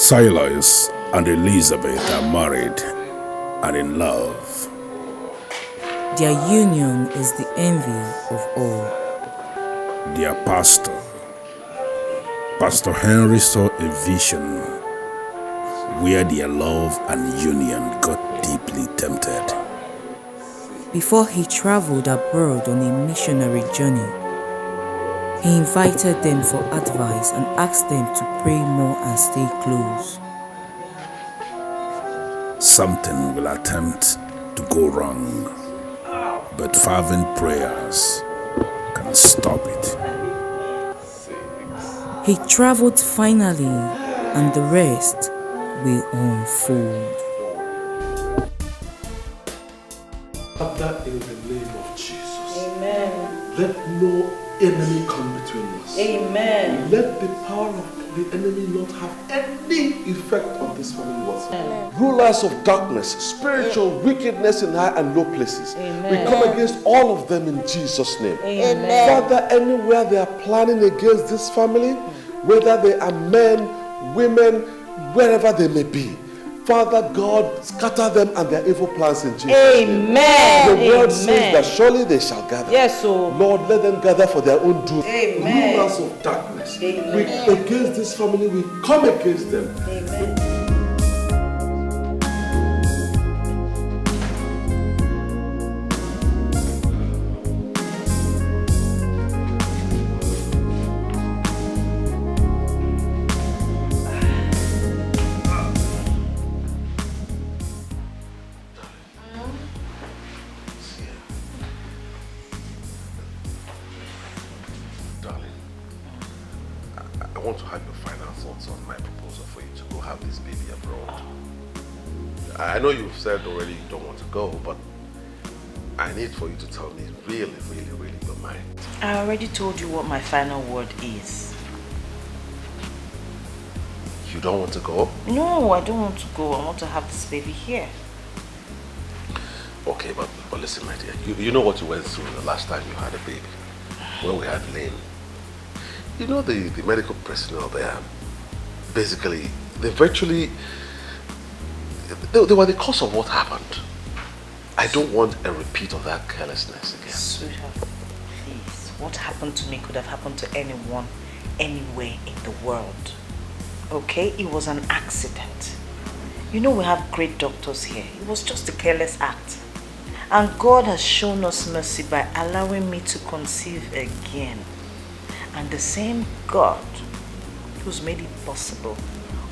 Silas and Elizabeth are married and in love. Their union is the envy of all. Their pastor, Pastor Henry, saw a vision where their love and union got deeply tempted. Before he traveled abroad on a missionary journey, he invited them for advice and asked them to pray more and stay close. Something will attempt to go wrong, but fervent prayers can stop it. He traveled finally, and the rest will unfold. Father, in the name of Jesus, Amen. let no enemy come between us. Amen. Let the power of the enemy not have any effect on this family whatsoever. Rulers of darkness, spiritual wickedness in high and low places. Amen. We come against all of them in Jesus' name. Amen. Father, anywhere they are planning against this family, whether they are men, women, wherever they may be, Father God, scatter them and their evil plans in Jesus' name. Amen. The word Amen. says that surely they shall gather. Yes, so Lord, let them gather for their own doom. Amen. Rulers of darkness, Amen. we against this family, we come against them. Amen. Darling, I want to have your final thoughts on my proposal for you to go have this baby abroad. I know you've said already you don't want to go, but I need for you to tell me really your mind. I already told you what my final word is. You don't want to go? No, I don't want to go. I want to have this baby here. Okay, but listen, my dear. You know what you went through the last time you had a baby, when we had Lynn. You know the medical personnel there, basically, they virtually, they were the cause of what happened. I don't want a repeat of that carelessness again. Sweetheart, please. What happened to me could have happened to anyone, anywhere in the world. Okay? It was an accident. You know we have great doctors here. It was just a careless act. And God has shown us mercy by allowing me to conceive again. And the same God who's made it possible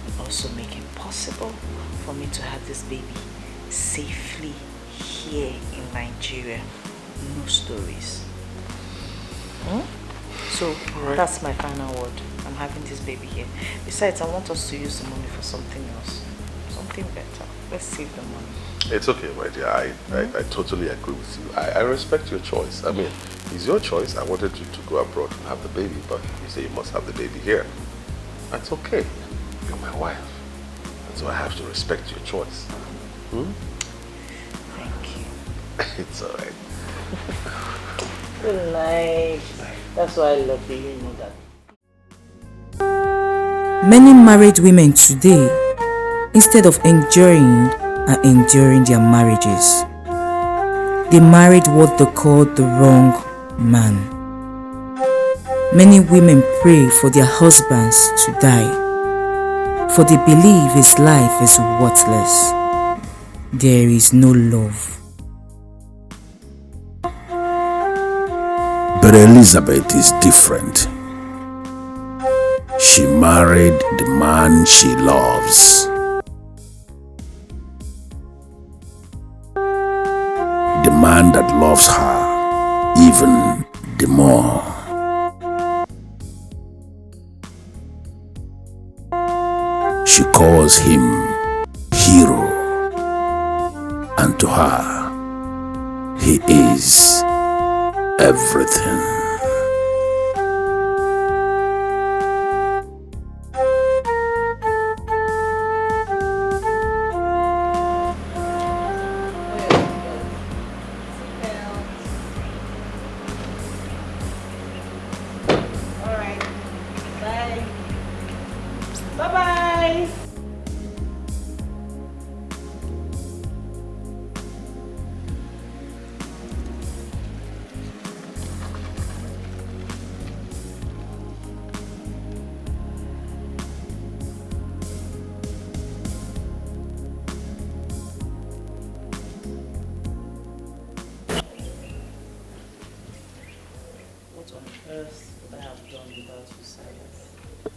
will also make it possible for me to have this baby safely here in Nigeria. No stories. So that's my final word. I'm having this baby here. Besides, I want us to use the money for something else. Something better. Let's save the money. It's okay, my dear. I totally agree with you. I respect your choice. I mean, it's your choice. I wanted you to go abroad and have the baby, but you say you must have the baby here. That's okay. You're my wife. And so I have to respect your choice. Thank you. It's alright. Good night. That's why I love you, you know that. Many married women today, instead of enjoying, are enduring their marriages. They married what they call the wrong man. Many women pray for their husbands to die, for they believe his life is worthless. There is no love. But Elizabeth is different. She married the man she loves. The man that loves her even the more. She calls him hero, and to her, he is everything. I have done without you, Silas. I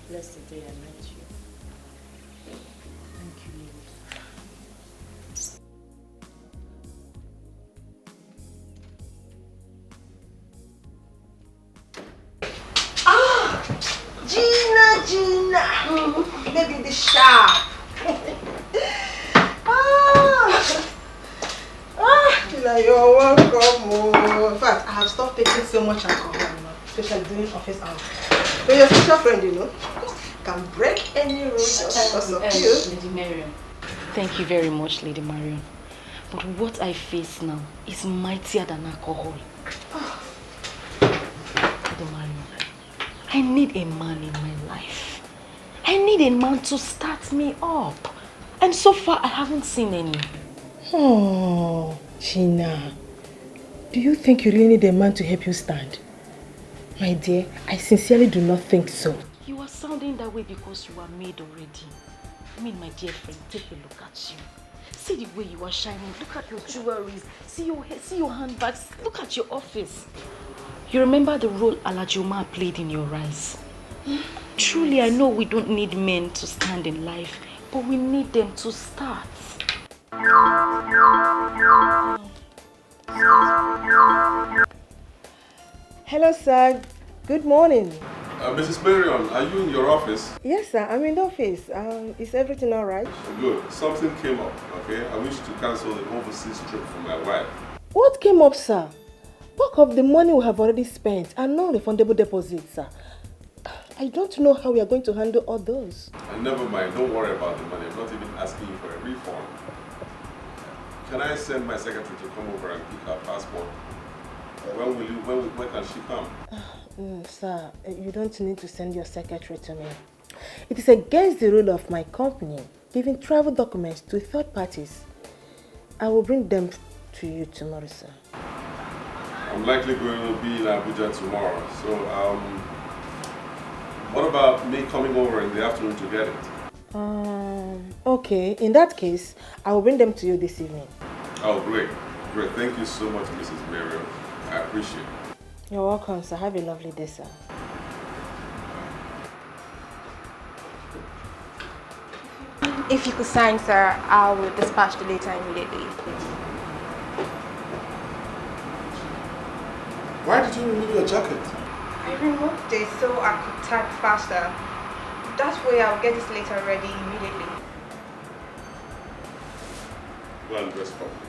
bless the day I met you. Thank you, Lord. Gina, baby the sharp. Gina, you're welcome. In fact, I have stopped taking so much alcohol now, especially during office hours. So you're such a friend, you know, can break any rule just because of you. Lady Marion. Thank you very much, Lady Marion. But what I face now is mightier than alcohol. Lady Marion, I need a man in my life. I need a man to start me up. And so far, I haven't seen any. Oh, Gina, do you think you really need a man to help you stand? My dear, I sincerely do not think so. You are sounding that way because you are made already. I mean, my dear friend, take a look at you. See the way you are shining. Look at your jewelry. See your hair, see your handbags. Look at your office. You remember the role Alajoma played in your eyes? Truly, I know we don't need men to stand in life, but we need them to start. Hello, sir. Good morning. Mrs. Marion, are you in your office? Yes, sir. I'm in the office. Is everything all right? Good. Something came up, okay? I wish to cancel an overseas trip for my wife. What came up, sir? Bulk of the money we have already spent and non-refundable deposits, sir. I don't know how we are going to handle all those. And never mind, don't worry about the money. I'm not even asking you for a refund. Can I send my secretary to come over and pick her passport? When can she come? Sir, you don't need to send your secretary to me. It is against the rule of my company giving travel documents to third parties. I will bring them to you tomorrow, sir. I'm likely going to be in Abuja tomorrow, so what about me coming over in the afternoon to get it? Okay, in that case, I will bring them to you this evening. Oh, great. Great. Thank you so much, Mrs. Marion. I appreciate it. You're welcome, sir. Have a lovely day, sir. If you could sign, sir, I will dispatch the letter immediately. Why did you remove your jacket? I removed it so I could type faster. That way I'll get this letter ready immediately. Go and dress properly.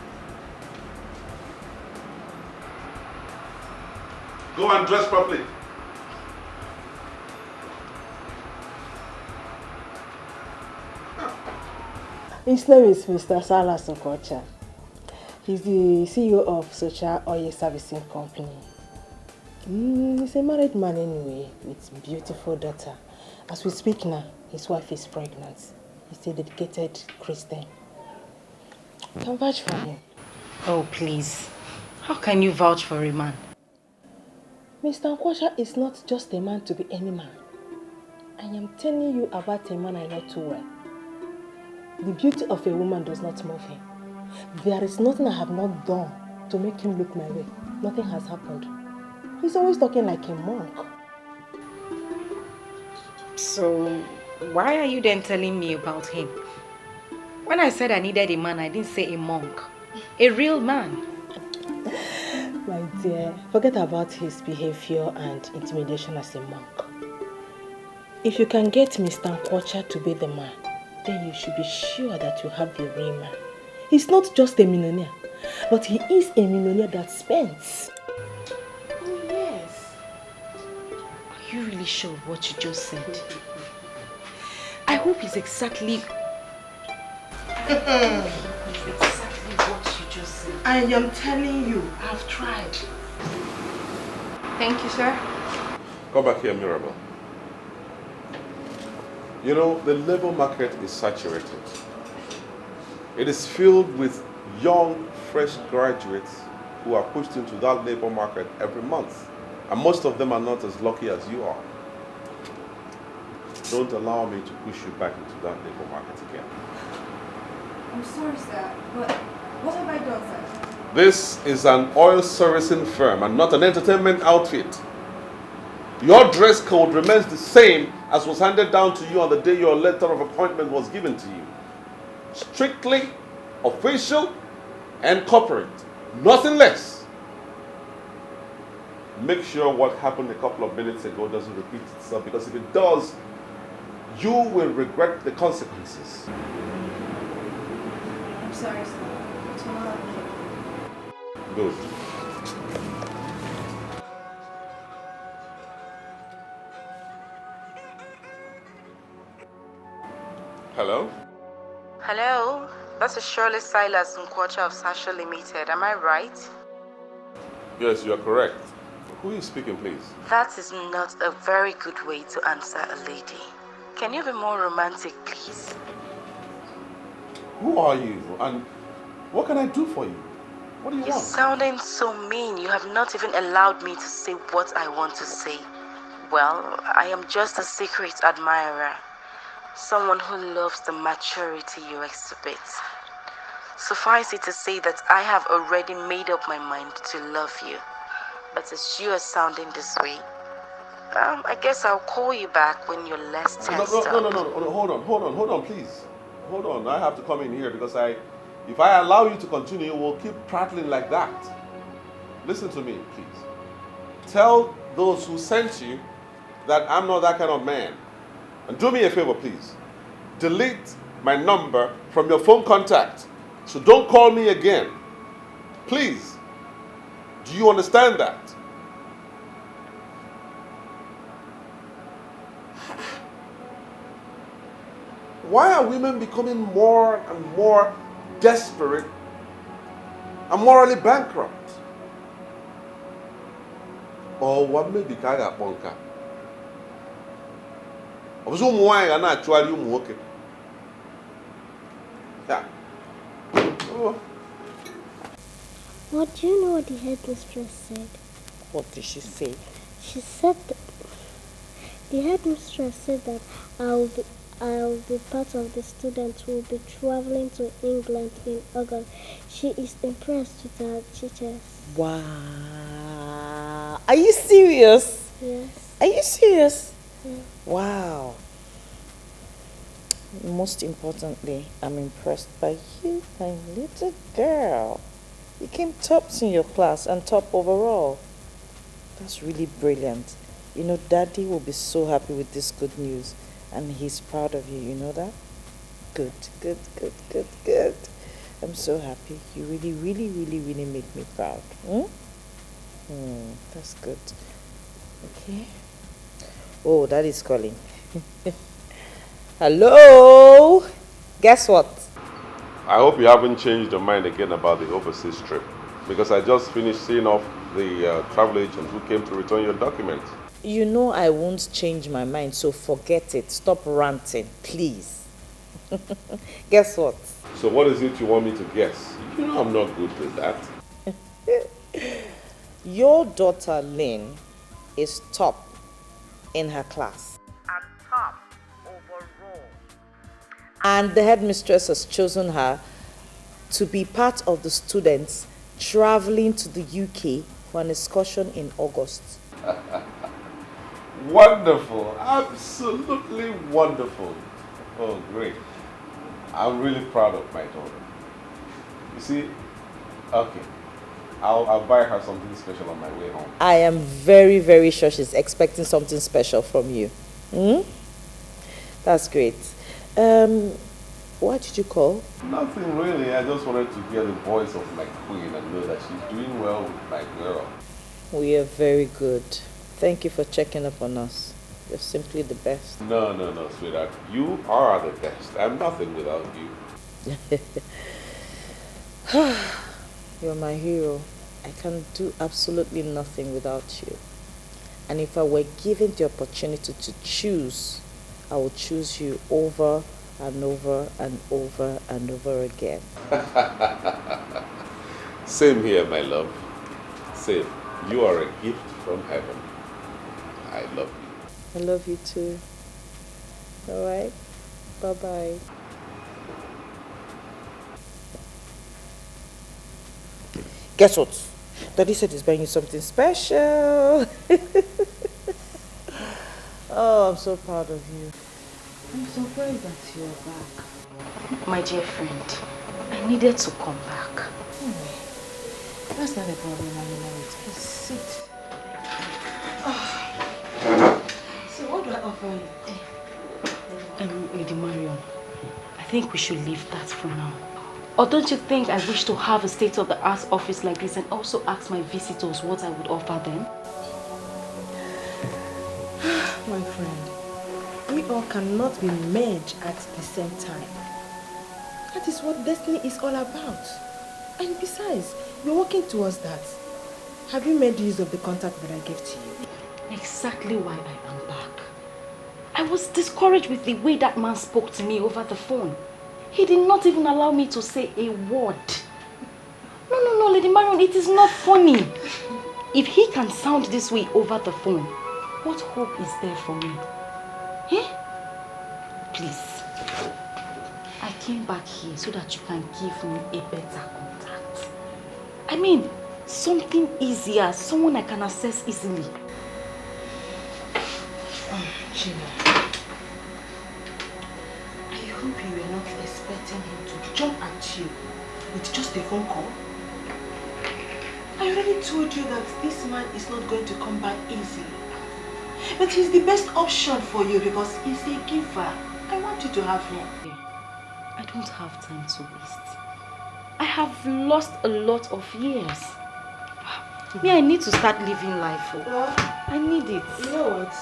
Go and dress properly. His name is Mr. Salas Okocha. He's the CEO of Social Oil Servicing Company. He's a married man anyway, with a beautiful daughter. As we speak now, his wife is pregnant. He's a dedicated Christian. You can vouch for him. Oh, please. How can you vouch for a man? Mr. Okocha is not just a man to be any man. I am telling you about a man I know too well. The beauty of a woman does not move him. There is nothing I have not done to make him look my way. Nothing has happened. He's always talking like a monk. So, why are you then telling me about him? When I said I needed a man, I didn't say a monk. A real man. My dear, forget about his behavior and intimidation as a monk. If you can get Mr. Okocha to be the man, then you should be sure that you have the real man. He's not just a millionaire, but he is a millionaire that spends. Oh, yes. Are you really sure of what you just said? I hope it's exactly... it's exactly what you just said. I am telling you, I've tried. Thank you, sir. Come back here, Mirabel. You know, the labor market is saturated. It is filled with young, fresh graduates who are pushed into that labor market every month. And most of them are not as lucky as you are. Don't allow me to push you back into that labor market again. I'm sorry, sir, but what have I done, sir? This is an oil servicing firm and not an entertainment outfit. Your dress code remains the same as was handed down to you on the day your letter of appointment was given to you. Strictly official and corporate. Nothing less. Make sure what happened a couple of minutes ago doesn't repeat itself, because if it does, you will regret the consequences. I'm sorry, sir. Tomorrow. Good. Hello? Hello, this is Shirley Silas Nkwocha of Sasha Limited. Am I right? Yes, you are correct. Who is speaking, please? That is not a very good way to answer a lady. Can you be more romantic, please? Who are you? And what can I do for you? What do you You're want? sounding so mean. You have not even allowed me to say what I want to say. Well, I am just a secret admirer. Someone who loves the maturity you exhibit. Suffice it to say that I have already made up my mind to love you. But as you are sounding this way, I guess I'll call you back when you're less tensed up. No, hold on, please. Hold on, I have to come in here because if I allow you to continue, we'll keep prattling like that. Listen to me, please. Tell those who sent you that I'm not that kind of man. And do me a favor, please. Delete my number from your phone contact. So don't call me again. Please. Do you understand that? Why are women becoming more and more desperate and morally bankrupt? Or what may be kaga bonka? Obuzo muwai ga na actually umuoke. Yeah. Oh. What do you know what the headmistress said? What did she say? She said the headmistress said that I'll be part of the students who will be traveling to England in August. She is impressed with her teachers. Wow. Are you serious? Yes. Are you serious? Yeah. Wow. Most importantly, I'm impressed by you, my little girl. You came tops in your class and top overall. That's really brilliant. You know, Daddy will be so happy with this good news, and he's proud of you, you know that? Good. I'm so happy. You really make me proud. That's good. Okay. Oh, Daddy's calling. Hello? Guess what? I hope you haven't changed your mind again about the overseas trip, because I just finished seeing off the travel agent who came to return your documents. You know I won't change my mind, so forget it. Stop ranting, please. Guess what? So what is it you want me to guess? You know I'm not good with that. Your daughter Lynn is top in her class. And top overall. And the headmistress has chosen her to be part of the students traveling to the UK for an excursion in August. Wonderful. Absolutely wonderful. Oh, great. I'm really proud of my daughter. You see, okay, I'll buy her something special on my way home. I am very sure she's expecting something special from you. That's great. Why did you call? Nothing really. I just wanted to hear the voice of my queen and know that she's doing well with my girl. We are very good. Thank you for checking up on us. You're simply the best. No, sweetheart. You are the best. I'm nothing without you. You're my hero. I can do absolutely nothing without you. And if I were given the opportunity to choose, I would choose you over and over and over and over again. Same here, my love. Same. You are a gift from heaven. I love you. I love you too. All right? Bye-bye. Guess what? Daddy said he's buying you something special. Oh, I'm so proud of you. I'm surprised that you're back. My dear friend, I needed to come back. Anyway, that's not a problem anymore. Please sit. Oh. So what do I offer you? Lady Marion, I think we should leave that for now. Or don't you think I wish to have a state-of-the-art office like this and also ask my visitors what I would offer them? My friend, we all cannot be merged at the same time. That is what destiny is all about. And besides, you're working towards that. Have you made use of the contact that I gave to you? Exactly why I am back. I was discouraged with the way that man spoke to me over the phone. He did not even allow me to say a word. No, Lady Marion, it is not funny. If he can sound this way over the phone, what hope is there for me? Eh? Please. I came back here so that you can give me a better contact. I mean, something easier, someone I can access easily. Gina, I hope you were not expecting him to jump at you with just a phone call. I already told you that this man is not going to come by easily. But he's the best option for you because he's a giver. I want you to have him. I don't have time to waste. I have lost a lot of years. Me, I need to start living life. I need it. You know what?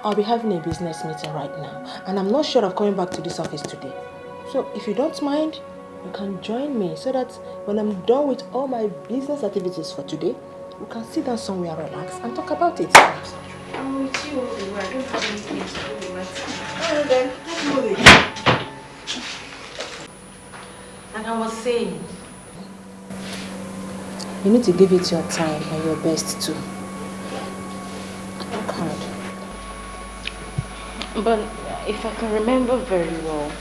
I'll be having a business meeting right now, and I'm not sure of coming back to this office today. So if you don't mind, you can join me so that when I'm done with all my business activities for today, we can sit down somewhere, relax, and talk about it. I'm with you all the way. I don't have anything to do with my time. Alright then, let's move it. And I was saying, you need to give it your time and your best too. Work hard. But if I can remember very well,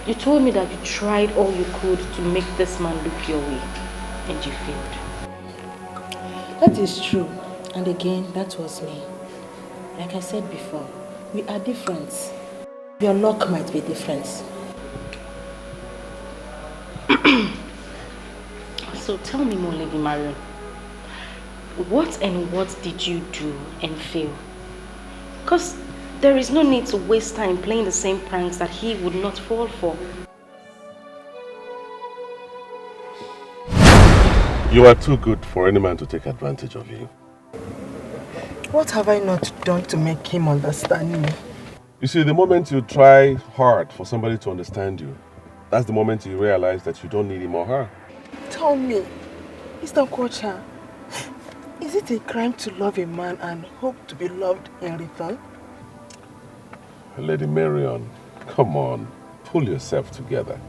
you told me that you tried all you could to make this man look your way, and you failed. That is true. And again, that was me. Like I said before, we are different. Your luck might be different. So tell me more, Lady Marion. What and what did you do and fail? Because there is no need to waste time playing the same pranks that he would not fall for. You are too good for any man to take advantage of you. What have I not done to make him understand me? You see, the moment you try hard for somebody to understand you, that's the moment you realize that you don't need him or her. Tell me, Mr. Kocha, is it a crime to love a man and hope to be loved in return? Lady Marion, come on, pull yourself together.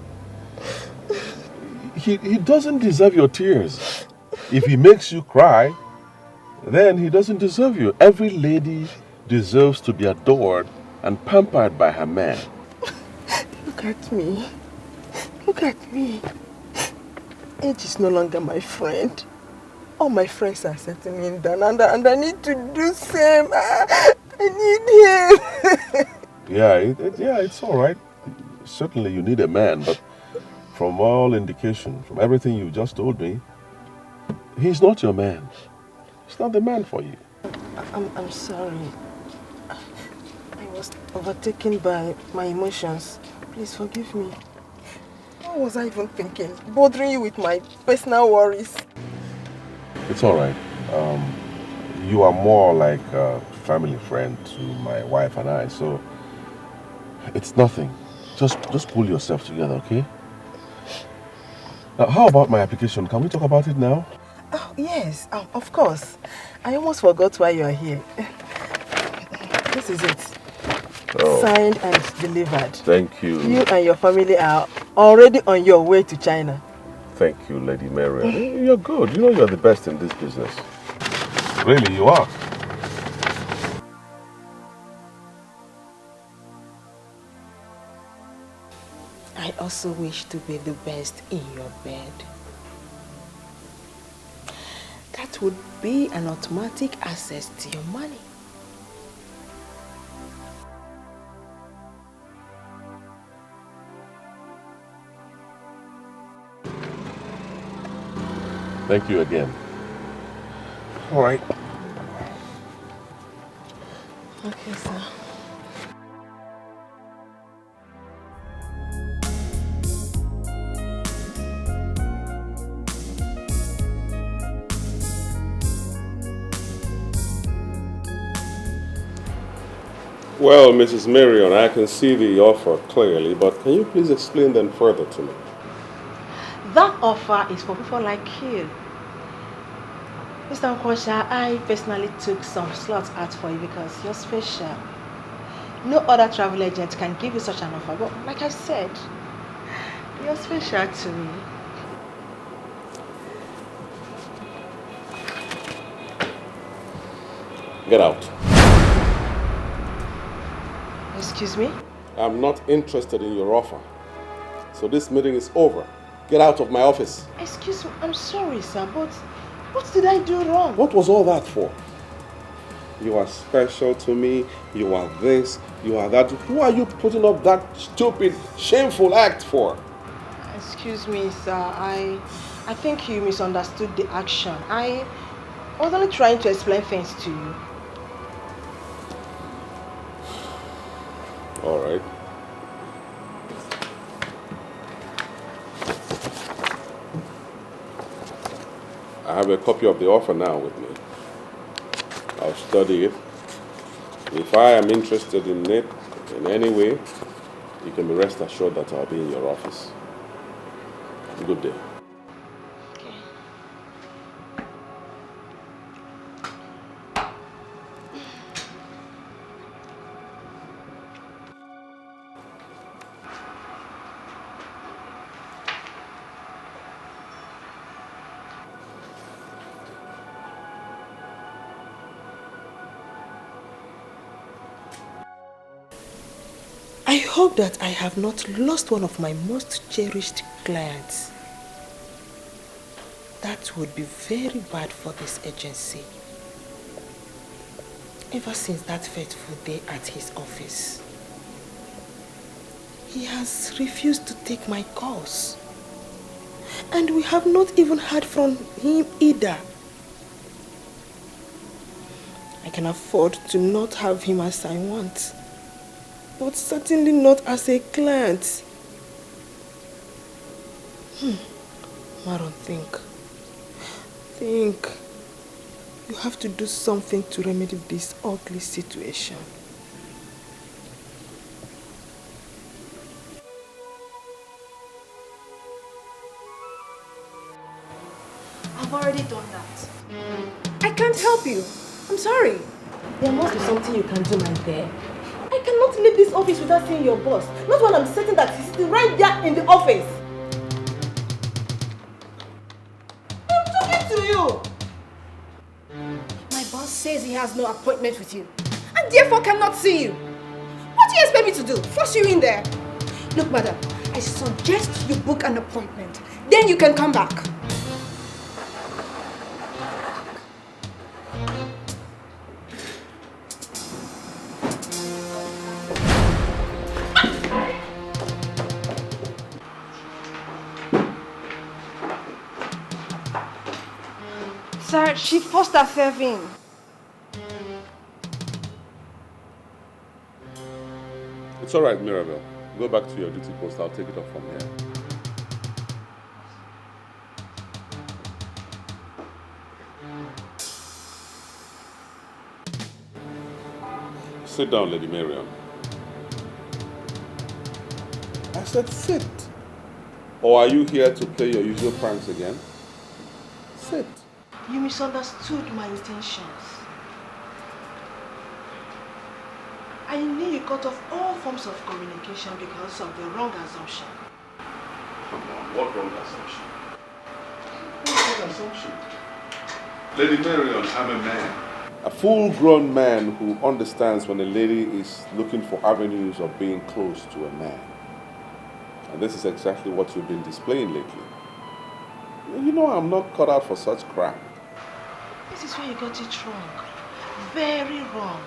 He doesn't deserve your tears. If he makes you cry, then he doesn't deserve you. Every lady deserves to be adored and pampered by her man. Look at me. Look at me. Age is no longer my friend. All my friends are settling me down and I need to do same. I need him. Yeah, it's all right. Certainly you need a man, but from all indication, from everything you just told me, he's not your man. He's not the man for you. I'm sorry. I was overtaken by my emotions. Please forgive me. What was I even thinking? Bothering you with my personal worries. It's all right. You are more like a family friend to my wife and I, so it's nothing. Just pull yourself together, okay? Now, how about my application? Can we talk about it now? Oh, yes, of course. I almost forgot why you are here. This is it. Oh. Signed and delivered. Thank you. You and your family are already on your way to China. Thank you, Lady Marion. You're good. You know you're the best in this business. Really, you are. I also wish to be the best in your bed. that would be an automatic access to your money. Thank you again. All right. Okay, sir. Well, Mrs. Marion, I can see the offer clearly, but can you please explain them further to me? That offer is for people like you. Mr. Nkosha, I personally took some slots out for you because you're special. No other travel agent can give you such an offer, but like I said, you're special to me. Get out. Excuse me? I'm not interested in your offer. So this meeting is over. Get out of my office. Excuse me, I'm sorry, sir, but what did I do wrong? What was all that for? You are special to me. You are this. You are that. Who are you putting up that stupid, shameful act for? Excuse me, sir. I think you misunderstood the action. I was only trying to explain things to you. All right. I have a copy of the offer now with me. I'll study it. If I am interested in it in any way, you can be rest assured that I'll be in your office. Good day. I hope that I have not lost one of my most cherished clients. That would be very bad for this agency. Ever since that fateful day at his office, he has refused to take my calls. And we have not even heard from him either. I can afford to not have him as I want, but certainly not as a client. Maron, think. You have to do something to remedy this ugly situation. I've already done that. I can't help you. I'm sorry. There must be something you can do, my dear. I cannot leave this office without seeing your boss. Not when I'm certain that he's still right there in the office. I'm talking to you. My boss says he has no appointment with you and therefore cannot see you. What do you expect me to do? Force you in there? Look, madam, I suggest you book an appointment. Then you can come back. Sir, she forced herself in. It's all right, Mirabel. Go back to your duty post. I'll take it up from here. Sit down, Lady Marion. I said sit. Or are you here to play your usual pranks again? Sit. You misunderstood my intentions. I knew you cut off all forms of communication because of the wrong assumption. Come on, what wrong assumption? What wrong assumption? Lady Marion, I'm a man. A full-grown man who understands when a lady is looking for avenues of being close to a man. And this is exactly what you've been displaying lately. You know I'm not cut out for such crap. That is where you got it wrong. Very wrong.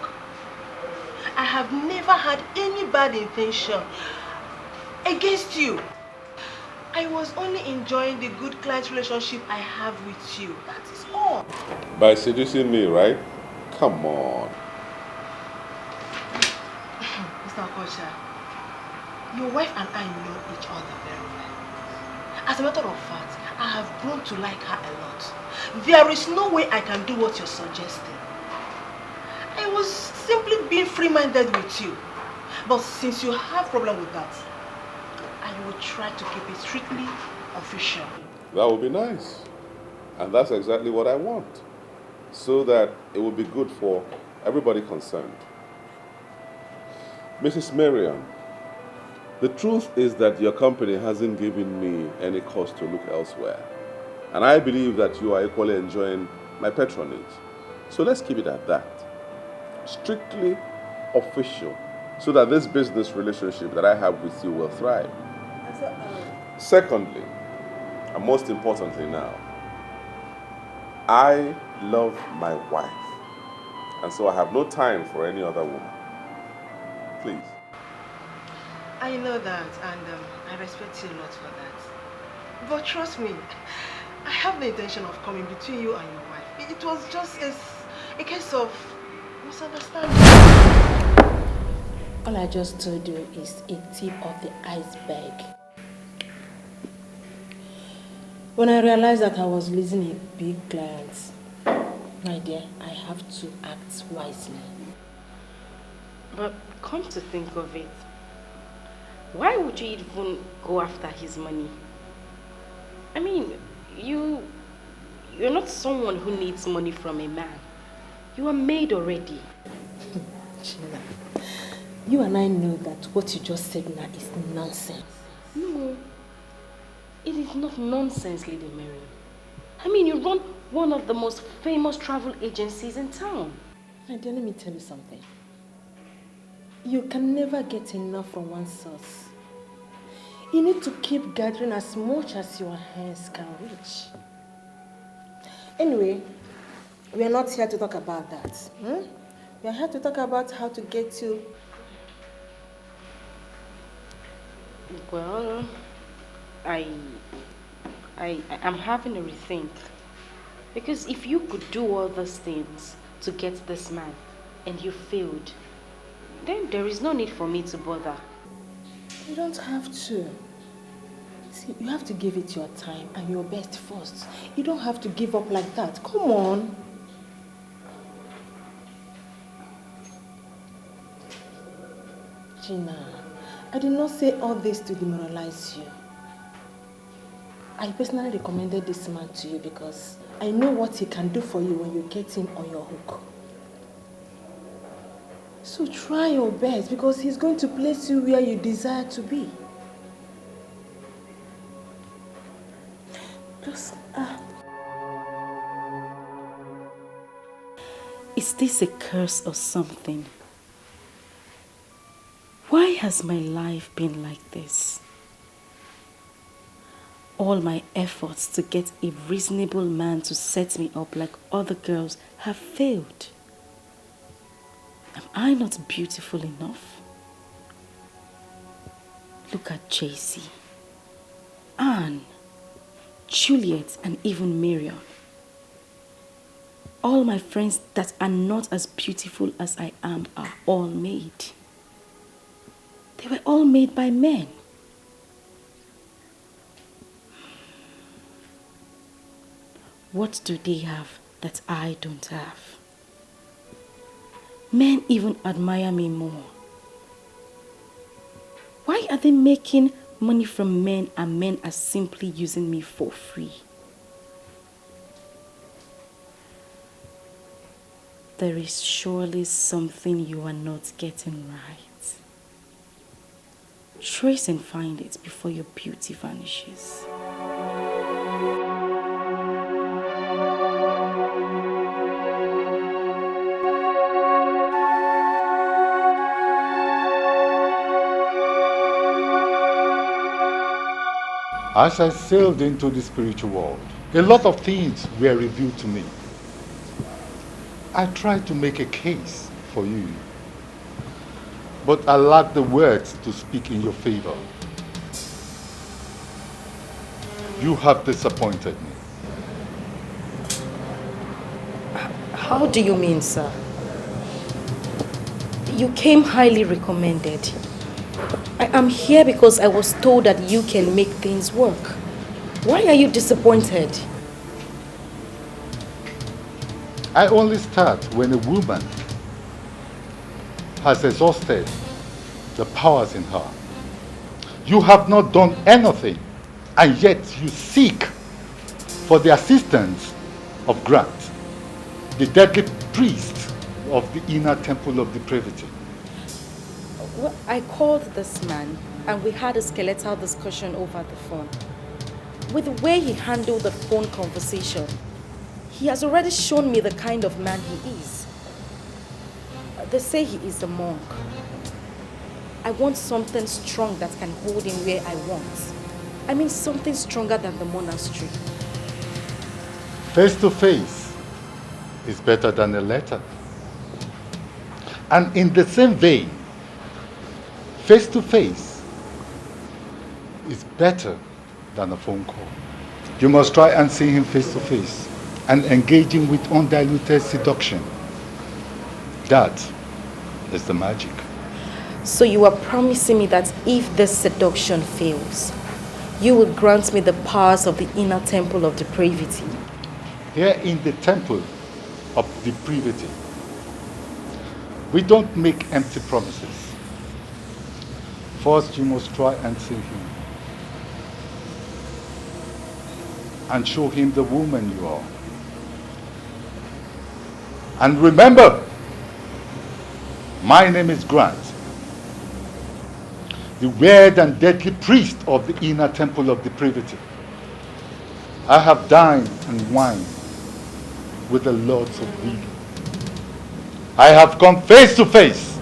I have never had any bad intention against you. I was only enjoying the good client relationship I have with you. That is all. By seducing me, right? Come on. Mr. Okocha, your wife and I know each other very well. As a matter of fact, I have grown to like her a lot. There is no way I can do what you're suggesting. I was simply being free-minded with you. But since you have problem with that, I will try to keep it strictly official. That would be nice. And that's exactly what I want. So that it will be good for everybody concerned. Mrs. Marion, the truth is that your company hasn't given me any cause to look elsewhere. And I believe that you are equally enjoying my patronage. So let's keep it at that. Strictly official, so that this business relationship that I have with you will thrive. Secondly, and most importantly now, I love my wife. And so I have no time for any other woman. Please. I know that, and I respect you a lot for that. But trust me, I have the intention of coming between you and your wife. It was just a case of misunderstanding. All I just told you is a tip of the iceberg. When I realized that I was losing a big client, my dear, I have to act wisely. But come to think of it, why would you even go after his money? I mean, you're not someone who needs money from a man. You are made already. Gina, you and I know that what you just said now is nonsense. No, it is not nonsense, Lady Mary. I mean, you run one of the most famous travel agencies in town. My dear, let me tell you something. You can never get enough from one source. You need to keep gathering as much as your hands can reach. Anyway, we are not here to talk about that. We are here to talk about how to get you. Well, I'm having a rethink. Because if you could do all those things to get this man and you failed, then there is no need for me to bother. You don't have to. See, you have to give it your time and your best first. You don't have to give up like that. Come on. Gina, I did not say all this to demoralize you. I personally recommended this man to you because I know what he can do for you when you get him on your hook. So try your best because he's going to place you where you desire to be. Just, Is this a curse or something? Why has my life been like this? All my efforts to get a reasonable man to set me up like other girls have failed. Am I not beautiful enough? Look at JC, Anne, Juliet, and even Miriam. All my friends that are not as beautiful as I am are all made. They were all made by men. What do they have that I don't have? Men even admire me more. Why are they making money from men and men are simply using me for free? There is surely something you are not getting right. Trace and find it before your beauty vanishes. As I sailed into the spiritual world, a lot of things were revealed to me. I tried to make a case for you, but I lack the words to speak in your favor. You have disappointed me. How do you mean, sir? You came highly recommended. I am here because I was told that you can make things work. Why are you disappointed? I only start when a woman has exhausted the powers in her. You have not done anything, and yet you seek for the assistance of Grant, the deadly priest of the inner temple of depravity. Well, I called this man and we had a skeletal discussion over the phone. With the way he handled the phone conversation, he has already shown me the kind of man he is. They say he is a monk. I want something strong that can hold him where I want. I mean something stronger than the monastery. Face to face is better than a letter. And in the same vein, face to face is better than a phone call. You must try and see him face to face and engage him with undiluted seduction. That is the magic. So you are promising me that if this seduction fails, you will grant me the powers of the inner temple of depravity. Here in the temple of depravity, we don't make empty promises. First, you must try and see him and show him the woman you are. And remember, my name is Grant, the weird and deadly priest of the inner temple of depravity. I have dined and wined with the lords of evil. I have come face to face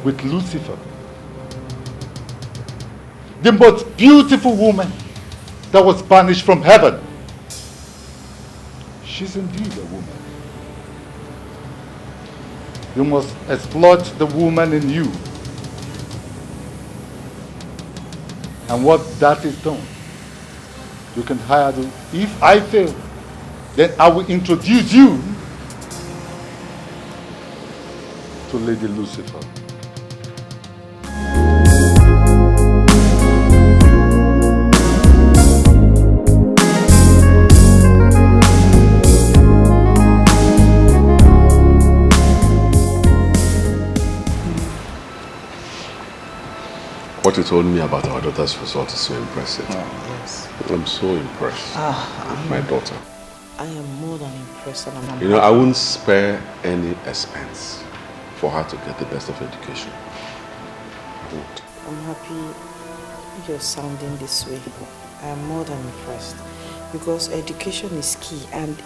with Lucifer, the most beautiful woman that was banished from heaven. She's indeed a woman. You must exploit the woman in you. And what that is done, you can hire the, if I fail, then I will introduce you to Lady Lucifer. What you told me about our daughter's result is so impressive. Oh, yes. I'm so impressed with my daughter. I am more than impressed, and I'm You know, I wouldn't spare any expense for her to get the best of education. I won't. I'm happy you're sounding this way. I am more than impressed because education is key, and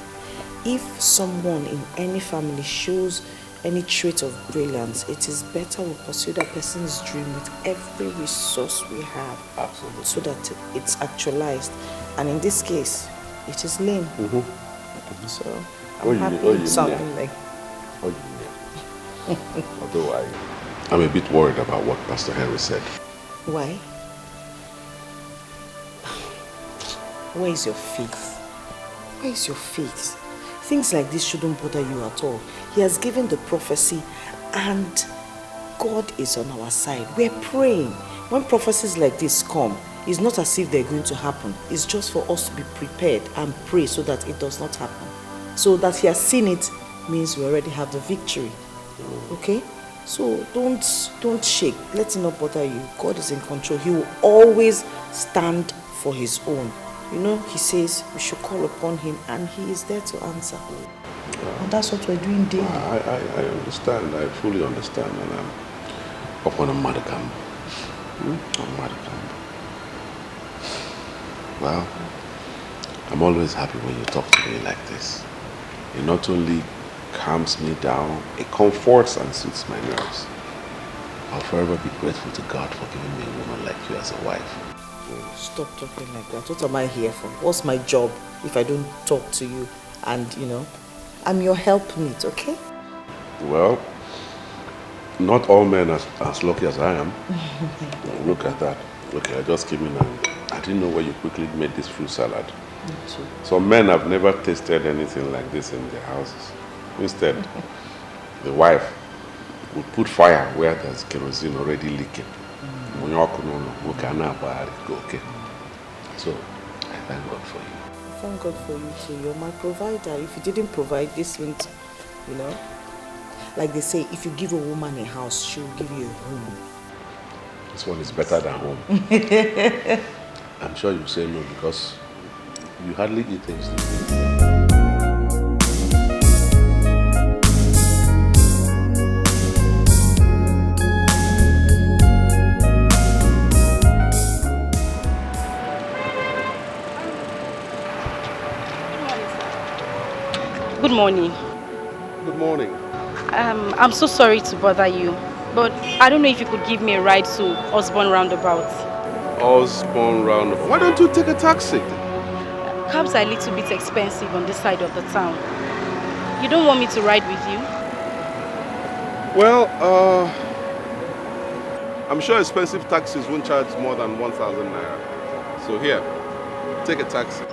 if someone in any family shows any trait of brilliance, it is better we pursue that person's dream with every resource we have. Absolutely. So that it's actualized. And in this case, it is lame. So I'm happy something like. Although I'm a bit worried about what Pastor Henry said. Why? Where is your faith? Where is your faith? Things like this shouldn't bother you at all. He has given the prophecy and God is on our side. We're praying. When prophecies like this come, it's not as if they're going to happen. It's just for us to be prepared and pray so that it does not happen. So that he has seen it means we already have the victory. Okay? So don't shake. Let it not bother you. God is in control. He will always stand for his own. You know, he says we should call upon him and he is there to answer. And that's what we're doing daily. I understand. I fully understand. And I'm upon a modicum. Well, I'm always happy when you talk to me like this. It not only calms me down, it comforts and soothes my nerves. I'll forever be grateful to God for giving me a woman like you as a wife. Stop talking like that. What am I here for? What's my job if I don't talk to you and, you know, I'm your helpmate, okay? Well, not all men are as lucky as I am. Look at that. Okay, I just came in and I didn't know where you quickly made this fruit salad. Me too. Some men have never tasted anything like this in their houses. Instead, the wife would put fire where there's kerosene already leaking. Okay. So, I thank God for you. Thank God for you too. You're my provider. If you didn't provide, this wouldn't, you know. Like they say, if you give a woman a house, she'll give you a home. This one is better than home. I'm sure you say no because you hardly eat things. Good morning. Good morning. I'm so sorry to bother you, but I don't know if you could give me a ride to Osborne Roundabout. Osborne Roundabout. Why don't you take a taxi? Cabs are a little bit expensive on this side of the town. You don't want me to ride with you? Well, I'm sure expensive taxis won't charge more than 1,000 naira. So here, take a taxi.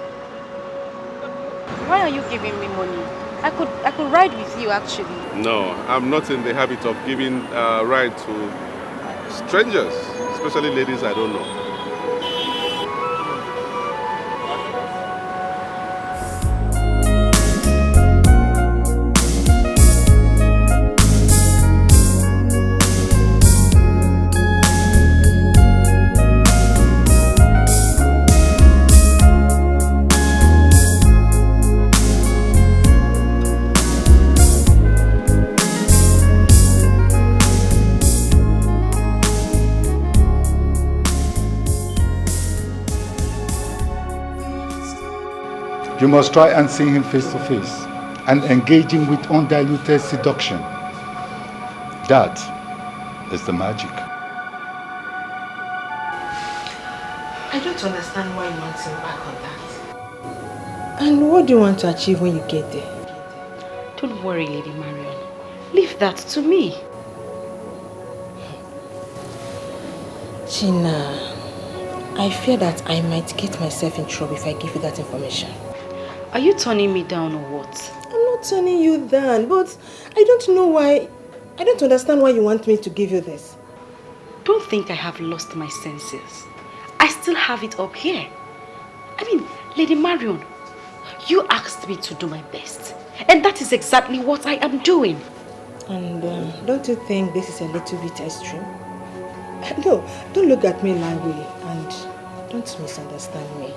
Why are you giving me money? I could ride with you actually. No, I'm not in the habit of giving a ride to strangers, especially ladies I don't know. You must try and see him face to face and engage him with undiluted seduction. That is the magic. I don't understand why you want him back on that. And what do you want to achieve when you get there? Don't worry, Lady Marion. Leave that to me. Gina, I fear that I might get myself in trouble if I give you that information. Are you turning me down or what? I'm not turning you down, but I don't know why. I don't understand why you want me to give you this. Don't think I have lost my senses. I still have it up here. I mean, Lady Marion, you asked me to do my best. And that is exactly what I am doing. And don't you think this is a little bit extreme? No, don't look at me that way and don't misunderstand me.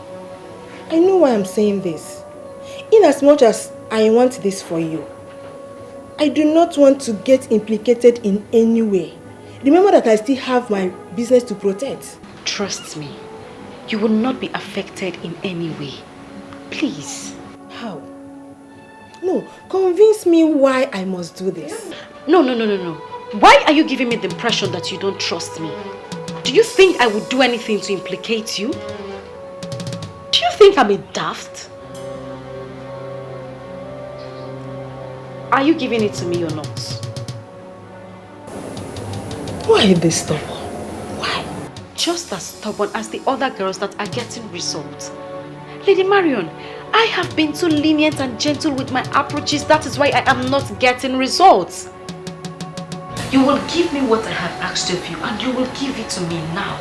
I know why I'm saying this. In as much as I want this for you, I do not want to get implicated in any way. Remember that I still have my business to protect. Trust me, you will not be affected in any way. Please. How? No, convince me why I must do this. No. Why are you giving me the impression that you don't trust me? Do you think I would do anything to implicate you? Do you think I'm a daft? Are you giving it to me or not? Why this stubborn? Why? Just as stubborn as the other girls that are getting results. Lady Marion, I have been too lenient and gentle with my approaches. That is why I am not getting results. You will give me what I have asked of you, and you will give it to me now.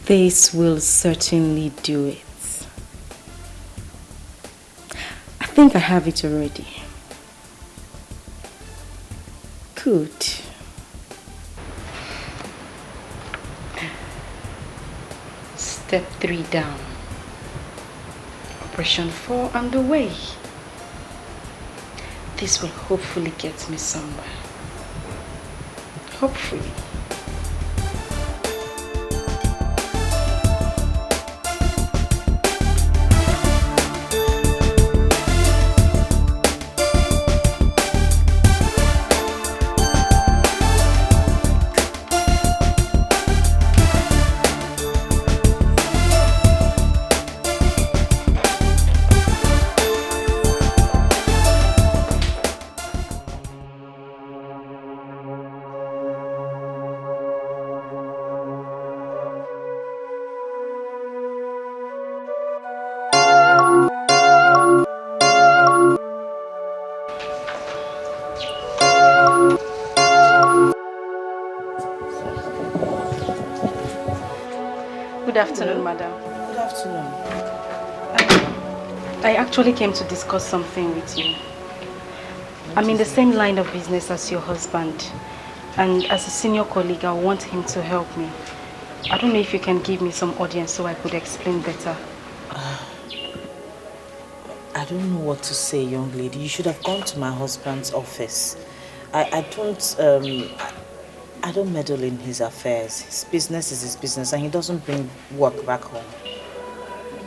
This will certainly do it. I think I have it already. Good. Step 3 down. Operation 4 underway. This will hopefully get me somewhere. Hopefully. Good afternoon, madam. Good afternoon. I actually came to discuss something with you. I'm in the same line of business as your husband, and as a senior colleague, I want him to help me. I don't know if you can give me some audience so I could explain better. I don't know what to say, young lady. You should have gone to my husband's office. I don't meddle in his affairs. His business is his business, and he doesn't bring work back home.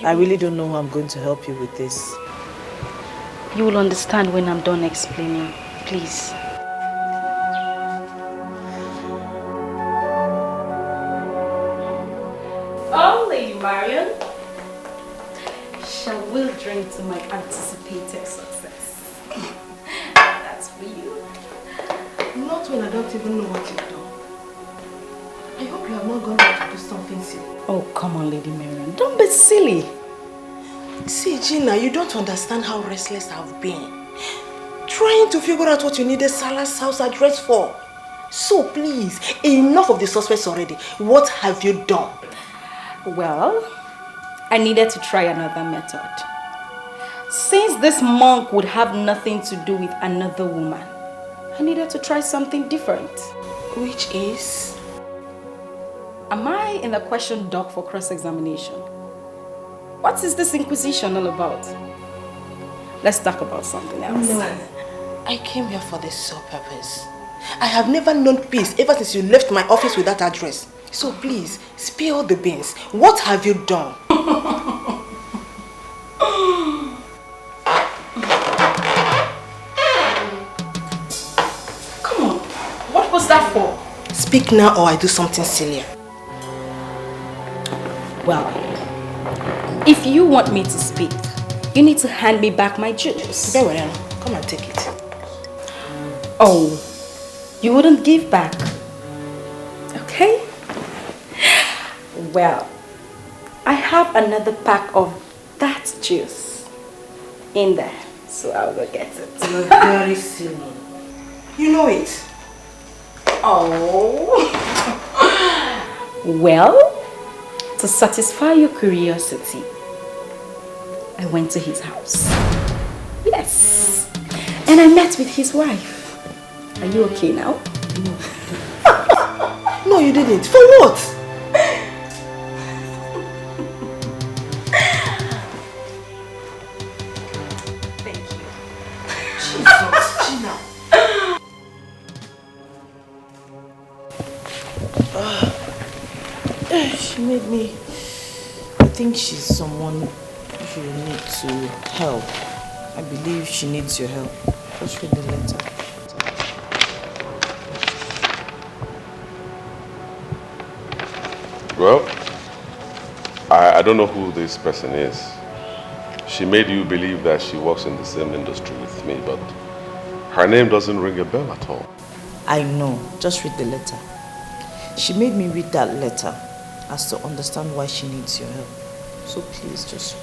I really don't know how I'm going to help you with this. You will understand when I'm done explaining, please. Oh, Lady Marion, shall we drink to my anticipated success? That's for you. Not when I don't even know what you've done. I hope you have not gone there to do something silly. Oh, come on, Lady Marion. Don't be silly. See, Gina, you don't understand how restless I've been. Trying to figure out what you needed Salah's house address for. So please, enough of the suspects already. What have you done? Well, I needed to try another method. Since this monk would have nothing to do with another woman, I needed to try something different. Which is? Am I in the question dock for cross-examination? What is this inquisition all about? Let's talk about something else. No, I came here for the sole purpose. I have never known peace ever since you left my office with that address. So please, spill the beans. What have you done? Come on, what was that for? Speak now or I do something sillier. Well, if you want me to speak, you need to hand me back my juice. Very well, come and take it. Oh, you wouldn't give back? Okay. Well, I have another pack of that juice in there, so I'll go get it. You're very silly. You know it. Oh. Well, to satisfy your curiosity, I went to his house. Yes. And I met with his wife. Are you okay now? No. No, you didn't. For what? Thank you. Jesus, Gina. She made me... I think she's someone you need to help. I believe she needs your help. Just read the letter. Well, I don't know who this person is. She made you believe that she works in the same industry with me, but her name doesn't ring a bell at all. I know. Just read the letter. She made me read that letter as to understand why she needs your help. So please just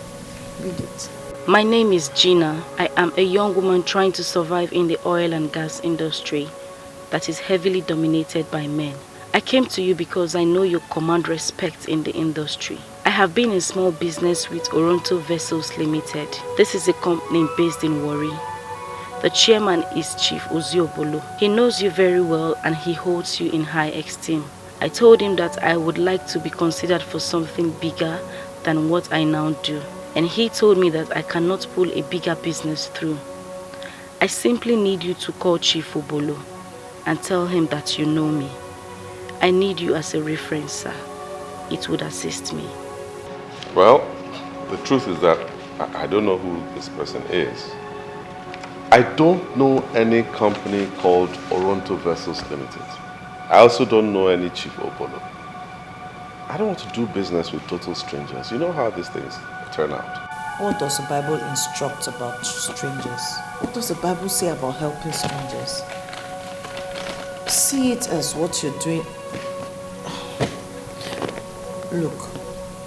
read it. My name is Gina. I am a young woman trying to survive in the oil and gas industry that is heavily dominated by men I came to you because I know you command respect in the industry. I have been in small business with Oronto Vessels Limited. This is a company based in Warri. The chairman is Chief Oziobolo. He knows you very well and he holds you in high esteem. I told him that I would like to be considered for something bigger than what I now do. And he told me that I cannot pull a bigger business through. I simply need you to call Chief Obolo and tell him that you know me. I need you as a reference, sir. It would assist me. Well, the truth is that I don't know who this person is. I don't know any company called Oronto Vessels Limited. I also don't know any Chief Obolo. I don't want to do business with total strangers. You know how these things turn out. What does the Bible instruct about strangers? What does the Bible say about helping strangers? See it as what you're doing. Look,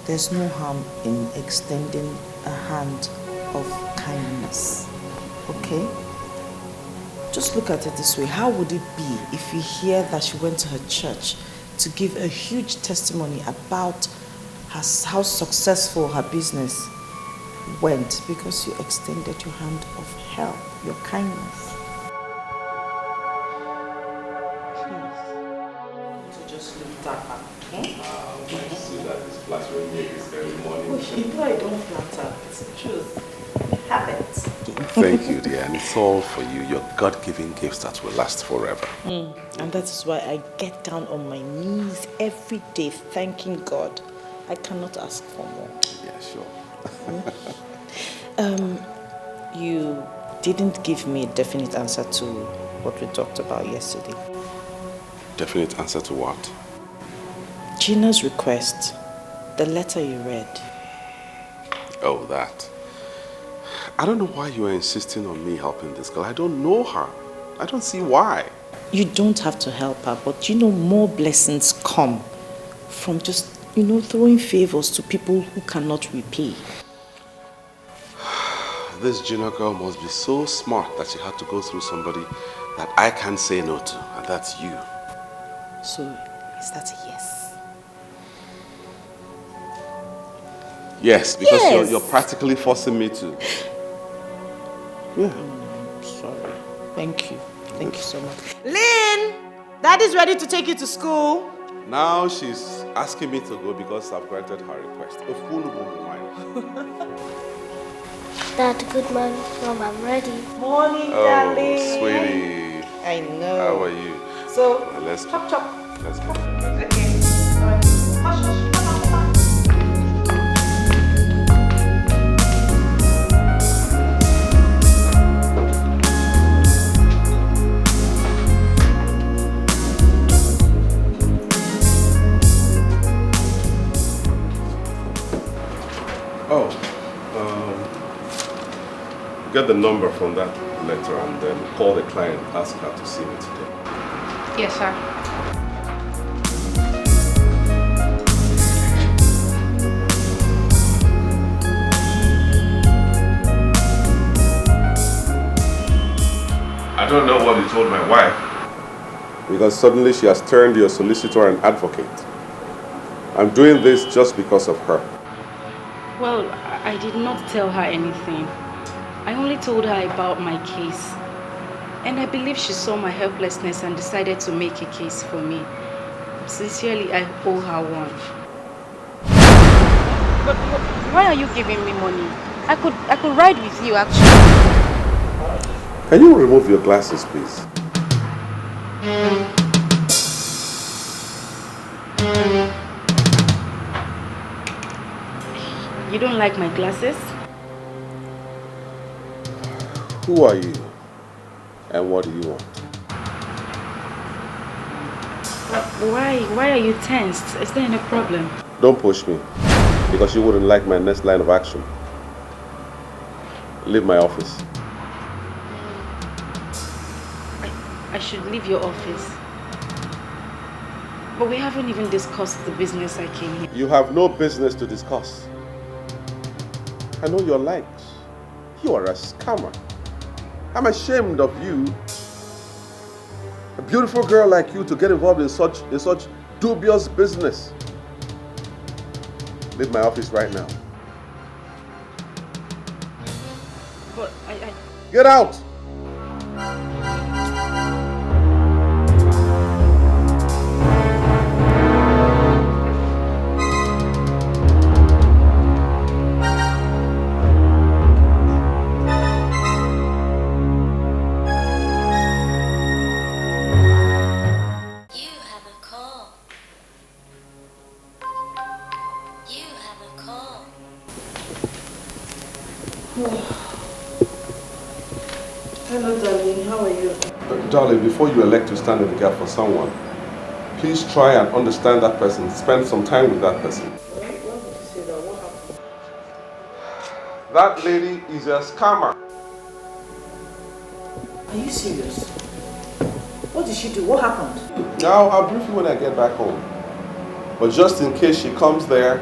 there's no harm in extending a hand of kindness, okay? Just look at it this way. How would it be if you hear that she went to her church to give a huge testimony about how successful her business went because you extended your hand of help, your kindness? Please. So just look that up, okay? I see that it's flattering me this early morning. You know I don't flatter. It's the truth. Habits. Thank you, dear. And it's all for you. Your God-given gifts that will last forever. And that is why I get down on my knees every day thanking God. I cannot ask for more. Yeah, sure. You didn't give me a definite answer to what we talked about yesterday. Definite answer to what? Gina's request, the letter you read. Oh, that. I don't know why you are insisting on me helping this girl. I don't know her. I don't see why. You don't have to help her, but more blessings come from just, throwing favors to people who cannot repay. This Gina girl must be so smart that she had to go through somebody that I can't say no to, and that's you. So, is that a yes? Yes, because Yes. You're practically forcing me to. Yeah. Sorry. Thank you. Thank you so much. Lynn! Daddy's ready to take you to school. Now she's asking me to go because I've granted her request. A fool won't mind. Dad, good morning, Mom. I'm ready. Morning, Oh, darling. sweetie. I know. How are you? So, Now let's go. chop chop. Let's go. Okay. Alright. Hush, hush. Get the number from that letter and then call the client, ask her to see me today. Yes, sir. I don't know what you told my wife. Because suddenly she has turned your solicitor and advocate. I'm doing this just because of her. Well, I did not tell her anything. I only told her about my case. And I believe she saw my helplessness and decided to make a case for me. Sincerely, I owe her one. But why are you giving me money? I could ride with you, actually. Can you remove your glasses, please? You don't like my glasses? Who are you? And what do you want? Why are you tensed? Is there any problem? Don't push me, because you wouldn't like my next line of action. Leave my office. I should leave your office. But we haven't even discussed the business I came here. You have no business to discuss. I know your likes. You are a scammer. I'm ashamed of you. beautiful girl like you to get involved in such dubious business? Leave my office right now. But Get out! Hello, darling. How are you? Darling, before you elect to stand in the gap for someone, please try and understand that person. Spend some time with that person. Why would you say that? What happened? That lady is a scammer. Are you serious? What did she do? What happened? Now, I'll brief you when I get back home. But just in case she comes there,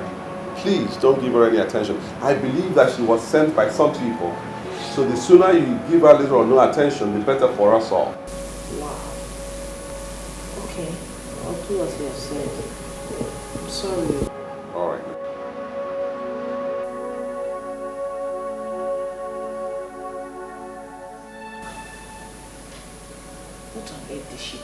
please don't give her any attention. I believe that she was sent by some people. So the sooner you give her little or no attention, the better for us all. Wow. Okay. I'll do as you have said. I'm sorry. All right. What on earth did she do?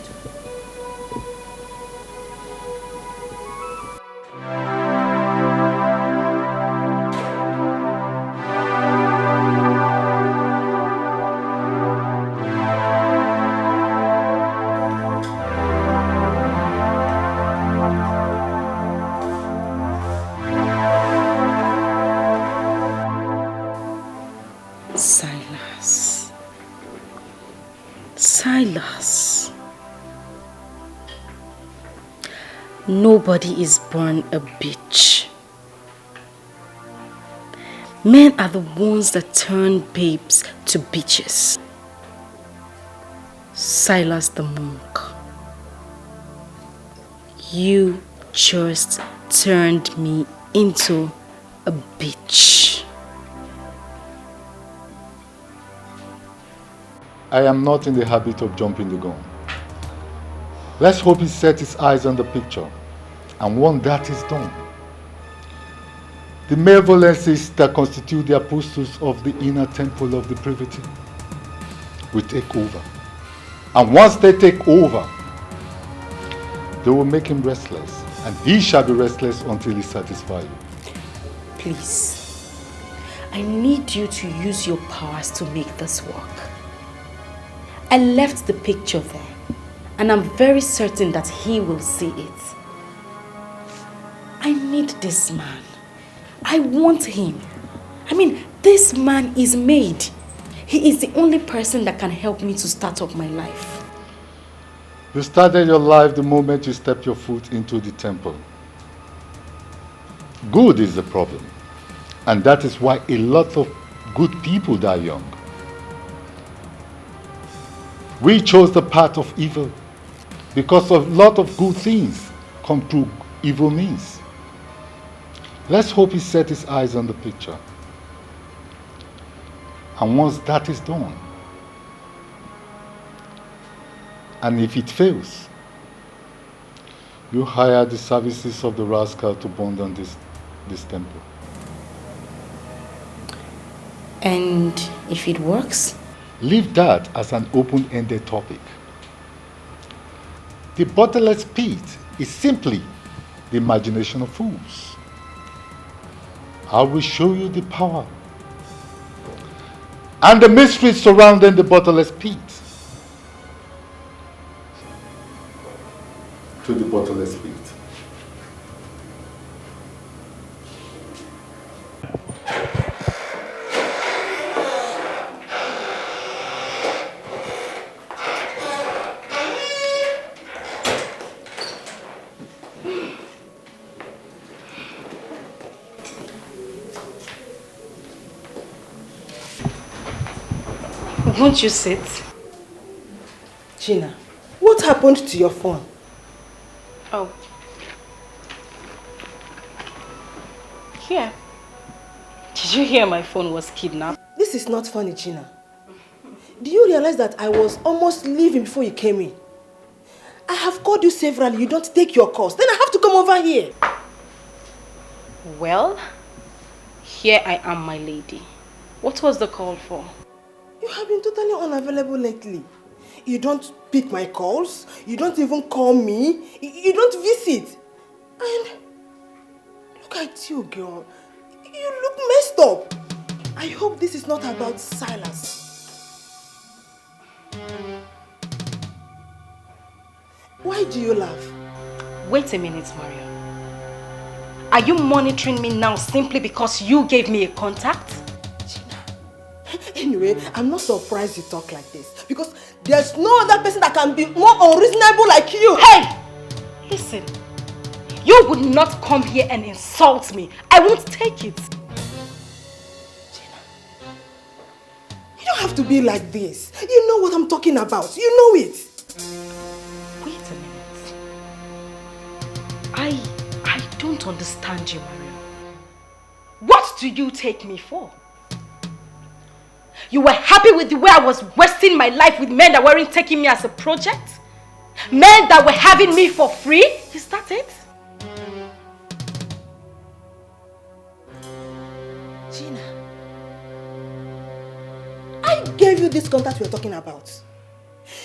Silas. Nobody is born a bitch. Men are the ones that turn babes to bitches. Silas the monk. You just turned me into a bitch. I am not in the habit of jumping the gun. Let's hope he set his eyes on the picture, and once that is done, the malevolences that constitute the apostles of the inner temple of the privity will take over. And once they take over, they will make him restless, and he shall be restless until he satisfies you. Please, I need you to use your powers to make this work. I left the picture there, and I'm very certain that he will see it. I need this man. I want him. I mean, this man is made. He is the only person that can help me to start up my life. You started your life the moment you stepped your foot into the temple. Good is the problem, and that is why a lot of good people die young. We chose the path of evil because a lot of good things come through evil means. Let's hope he set his eyes on the picture. And once that is done, and if it fails, you hire the services of the rascal to burn down this temple. And if it works? Leave that as an open-ended topic. The bottomless pit is simply the imagination of fools. I will show you the power and the mysteries surrounding the bottomless pit. To the bottomless pit. Won't you sit? Gina, what happened to your phone? Oh. Here. Did you hear my phone was kidnapped? This is not funny, Gina. Do you realize that I was almost leaving before you came in? I have called you severally. You don't take your calls. Then I have to come over here. Well, here I am, my lady. What was the call for? You have been totally unavailable lately. You don't pick my calls. You don't even call me. You don't visit. And look at you, girl. You look messed up. I hope this is not about Silas. Why do you laugh? Wait a minute, Maria. Are you monitoring me now simply because you gave me a contact? Anyway, I'm not surprised you talk like this because there's no other person that can be more unreasonable like you. Hey! Listen, you would not come here and insult me. I won't take it. Gina, you don't have to be like this. You know what I'm talking about. You know it. Wait a minute. I don't understand you, Maria. What do you take me for? You were happy with the way I was wasting my life with men that weren't taking me as a project? Men that were having me for free? Is that it? Gina, I gave you this contact we're talking about.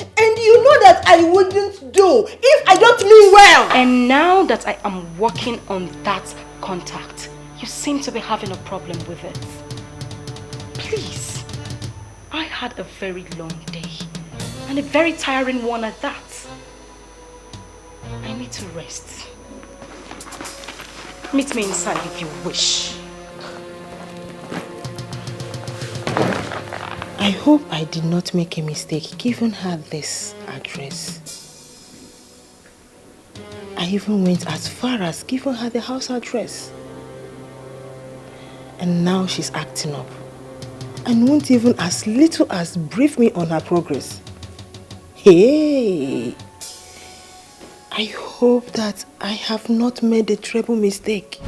And you know that I wouldn't do if I don't mean well. And now that I am working on that contact, you seem to be having a problem with it. Please. I had a very long day and a very tiring one at that. I need to rest. Meet me inside if you wish. I hope I did not make a mistake giving her this address. I even went as far as giving her the house address. And now she's acting up. And won't even as little as brief me on her progress. Hey! I hope that I have not made a terrible mistake.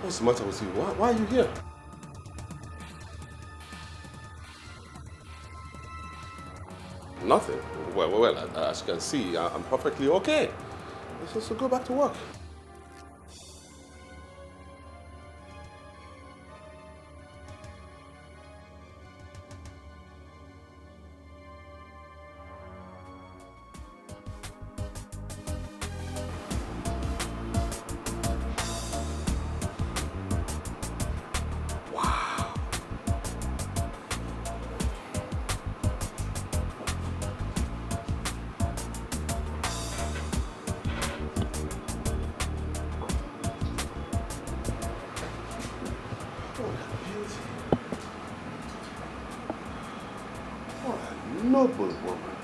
What's the matter with you? Why are you here? Nothing. Well, as you can see, I'm perfectly okay. So go back to work. Noble woman.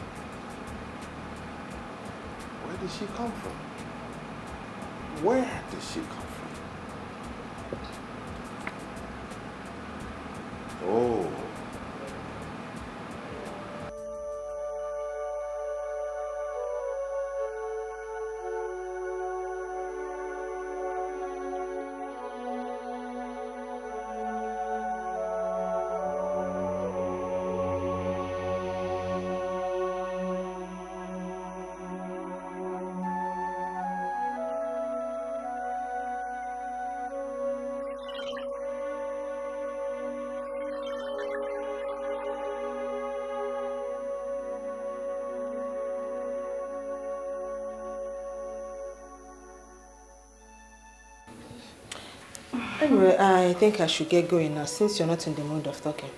Where did she come from? Where did she come from? Oh. Anyway, I think I should get going now since you're not in the mood of talking.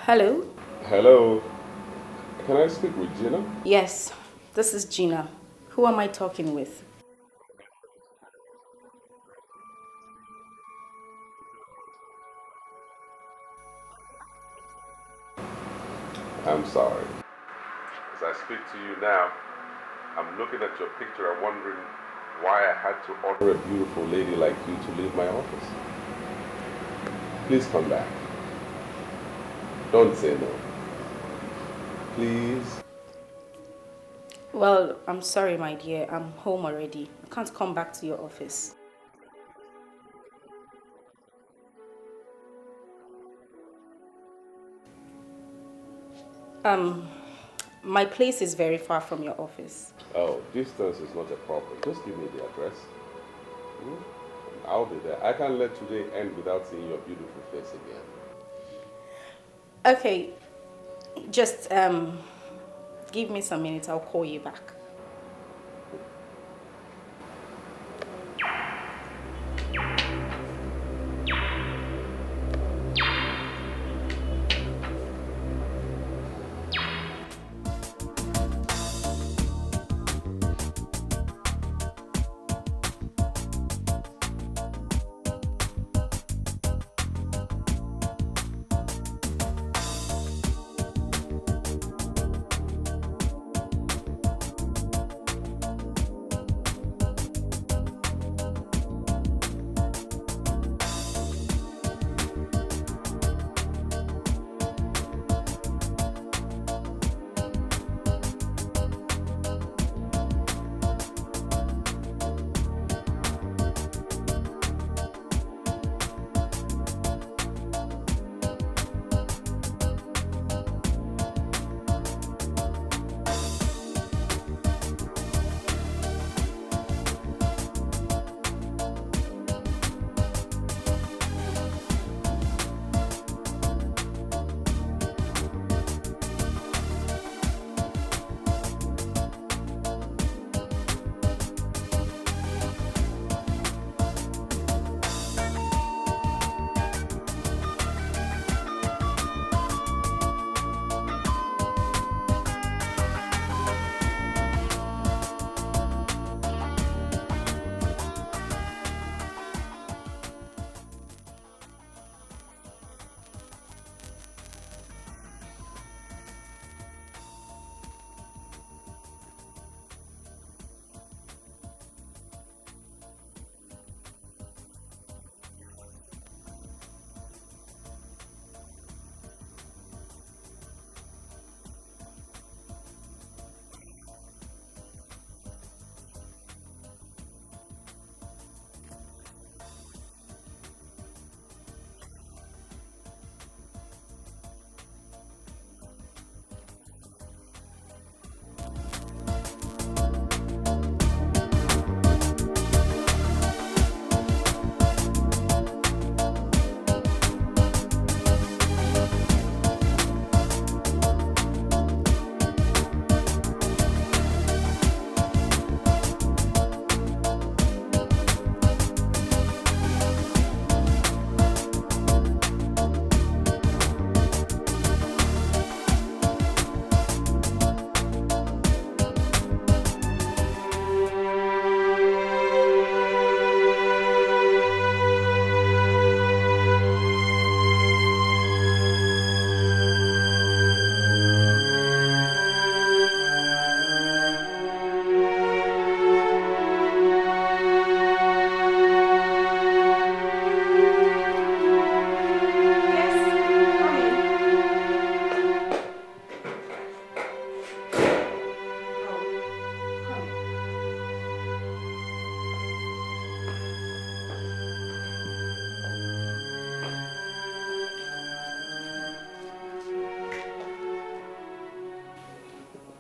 Hello? Hello. Can I speak with Gina? Yes, this is Gina. Who am I talking with? I'm sorry. As I speak to you now, I'm looking at your picture and wondering why I had to order a beautiful lady like you to leave my office. Please come back. Don't say no. Please. Well, I'm sorry, my dear. I'm home already. I can't come back to your office. My place is very far from your office. Oh, distance is not a problem. Just give me the address. I'll be there. I can't let today end without seeing your beautiful face again. Okay, just give me some minutes. I'll call you back.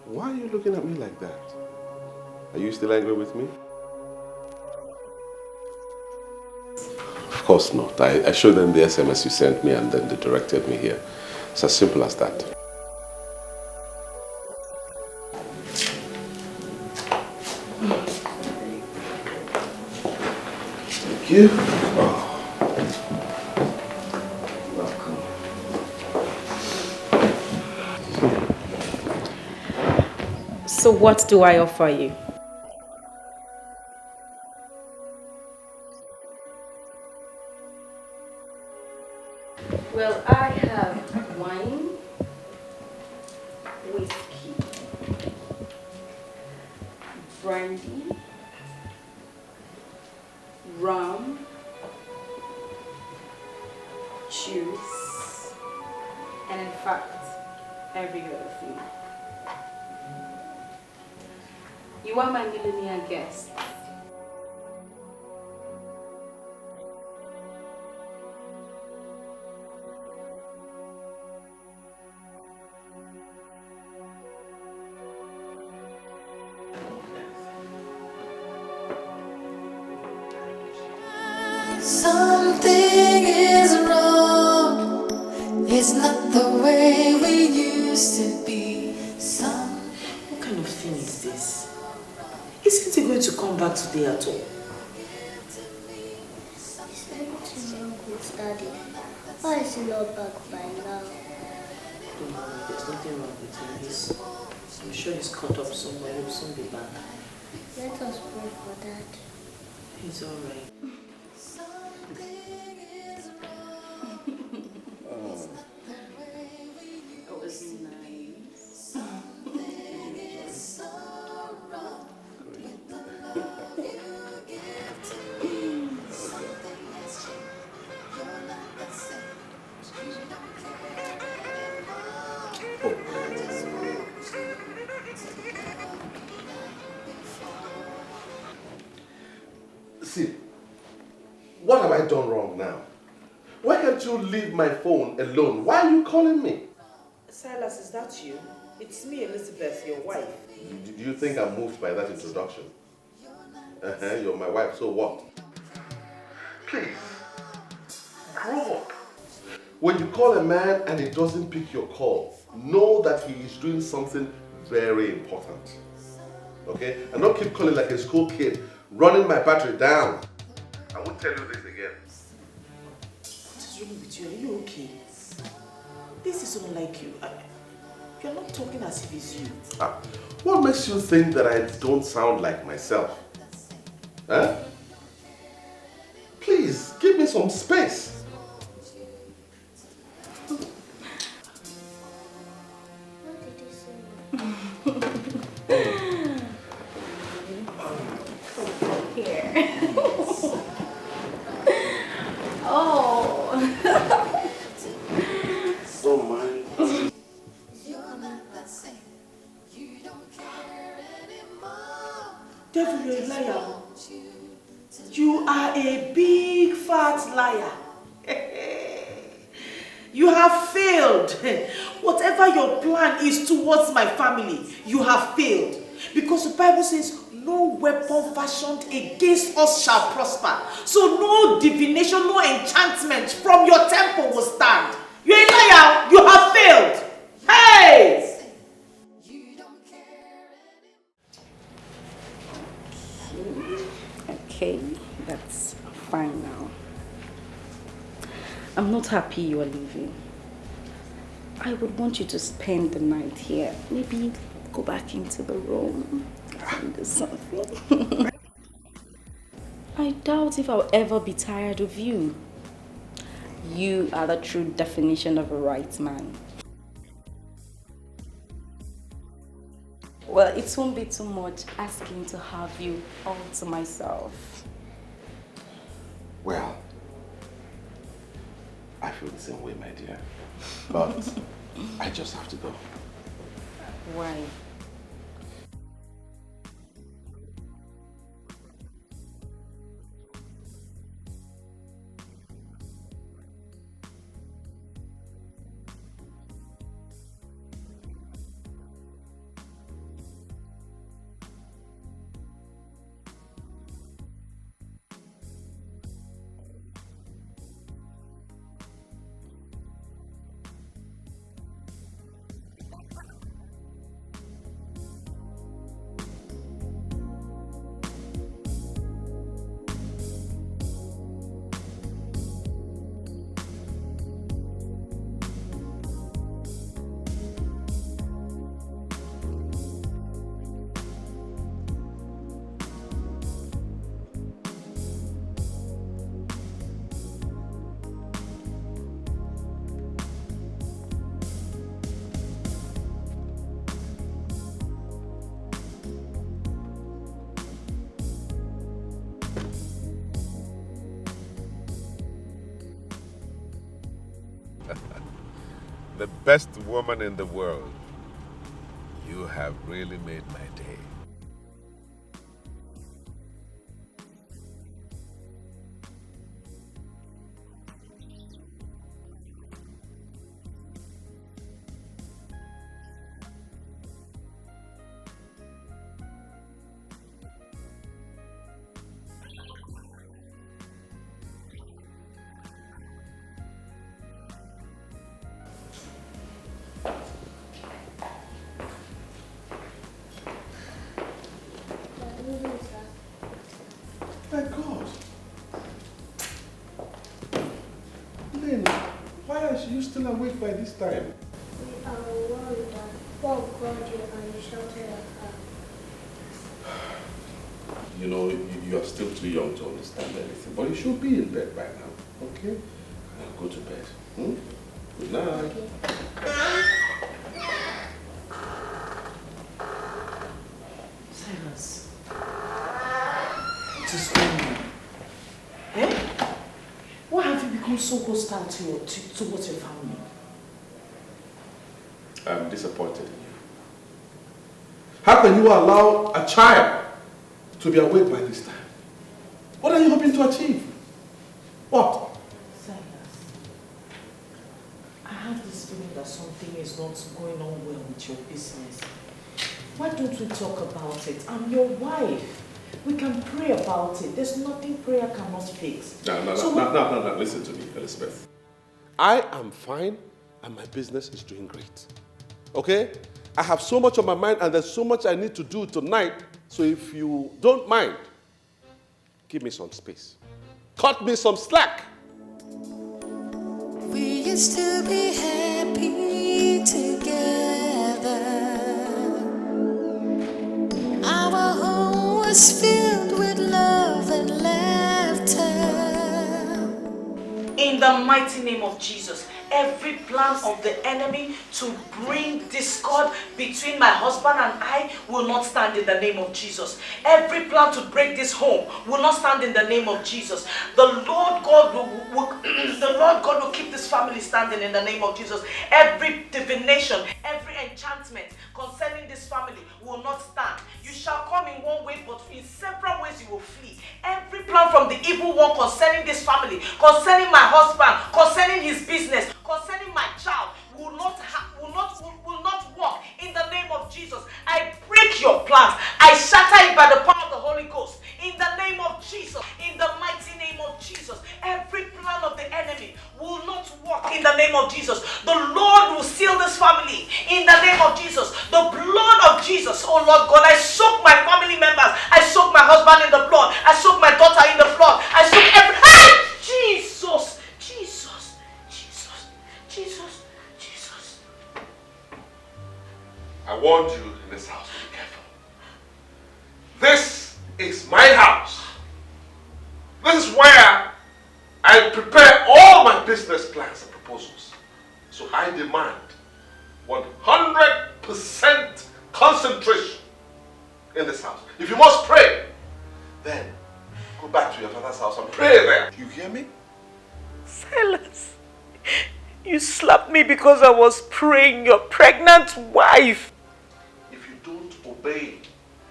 Why are you looking at me like that? Are you still angry with me? Of course not. I showed them the SMS you sent me and then they directed me here. It's as simple as that. Thank you. Oh. So what do I offer you? Well, I have wine, whiskey, brandy, rum, juice, and in fact, every other thing. You are my millionaire guest. Something is wrong. It's not the way we used to be. What kind of thing is this? Isn't he going to come back today at all? Is everything wrong with Daddy? Why is he not back by now? Don't worry, there's nothing wrong with him. I'm sure he's caught up somewhere. He'll soon be back. Let us pray for Dad. He's alright. That was nice. See, what have I done wrong now? Why can't you leave my phone alone? Why are you calling me? Silas, is that you? It's me, Elizabeth, your wife. Do you think I'm moved by that introduction? You're my wife, so what? Please, grow up. When you call a man and he doesn't pick your call, know that he is doing something very important. Okay? And don't keep calling like a school kid, running my battery down. I won't tell you this again. What is wrong with you? Are you okay? This is unlike you. You're not talking as if it's you. What makes you think that I don't sound like myself? Huh? Please, give me some space. Here. Oh. Don't mind. Devil, you're a liar. You are a big fat liar. You have failed. Whatever your plan is towards my family, you have failed. Because the Bible says, no weapon fashioned against us shall prosper. So no divination, no enchantment from your temple will stand. You're a liar. You have failed. Hey! Okay, that's fine now. I'm not happy you are leaving. I would want you to spend the night here. Maybe go back into the room and do something. I doubt if I'll ever be tired of you. You are the true definition of a right man. Well, it won't be too much asking to have you all to myself. Well, I feel the same way, my dear. But I just have to go. Why? the best woman in the world. You have really made my day. My God. Lynn, why are you still awake by this time? We are worried that Paul called you and you shouted at her. You know, you are still too young to understand anything, but you should be in bed by now, okay? Now go to bed. Hmm? Good night. Silas. What is going on? Eh? Why have you become so hostile towards your family? I'm disappointed in you. How can you allow a child to be awake by this time? What are you hoping to achieve? What? Silas, I have this feeling that something is not going on well with your business. Why don't we talk about it? I'm your wife. We can pray about it. There's nothing prayer cannot fix. No, listen to me, Elizabeth. I am fine and my business is doing great. Okay? I have so much on my mind and there's so much I need to do tonight. So if you don't mind, give me some space. Cut me some slack. We used to be happy together. Our home was filled with love and laughter. In the mighty name of Jesus, every plan of the enemy to bring discord between my husband and I will not stand in the name of Jesus. Every plan to break this home will not stand in the name of Jesus. The Lord God will keep this family standing in the name of Jesus. Every divination, every enchantment concerning this family will not stand. You shall come in one way, but in several ways you will flee. Every plan from the evil one concerning this family, concerning my husband, concerning his business, concerning my child will not work in the name of Jesus. I break your plans. I shatter it by the power of the Holy Ghost. In the name of Jesus, in the mighty name of Jesus, every plan of the enemy will not work in the name of Jesus. The Lord will seal this family in the name of Jesus. The blood of Jesus, oh Lord God, I soak my family members. I soak my husband in the blood. I soak my daughter in the blood. I soak every... Jesus! Jesus! Jesus! Jesus! Jesus! I warned you in this house to be careful. This is my house. This is where I prepare all my business plans and proposals. So I demand 100% concentration in this house. If you must pray, then go back to your father's house and pray there. You hear me? Silas, you slapped me because I was praying, your pregnant wife. If you don't obey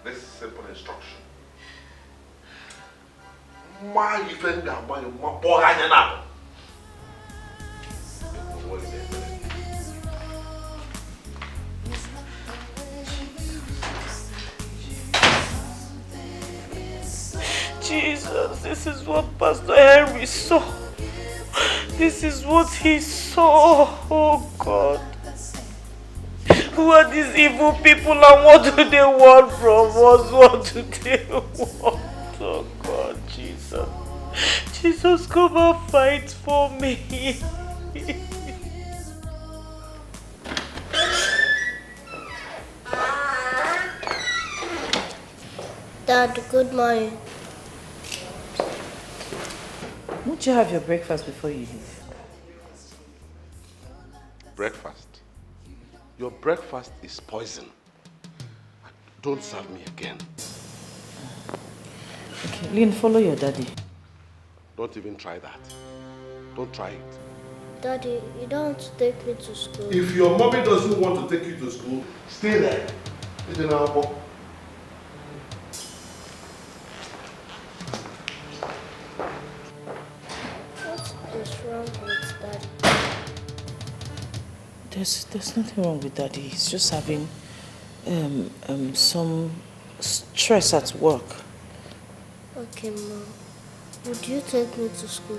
this simple instruction, my friend, Jesus, this is what Pastor Henry saw. This is what he saw. Oh God. Who are these evil people and what do they want from us? What do they want? Oh God, Jesus. Jesus, come and fight for me. Dad, good morning. Won't you have your breakfast before you leave? Breakfast? Your breakfast is poison. Don't serve me again. Okay, Lynn, follow your daddy. Don't even try that. Don't try it. Daddy, you don't want to take me to school. If your mommy doesn't want to take you to school, stay there. What is wrong with Daddy? There's nothing wrong with Daddy. He's just having some stress at work. Okay, Mom. Would you take me to school?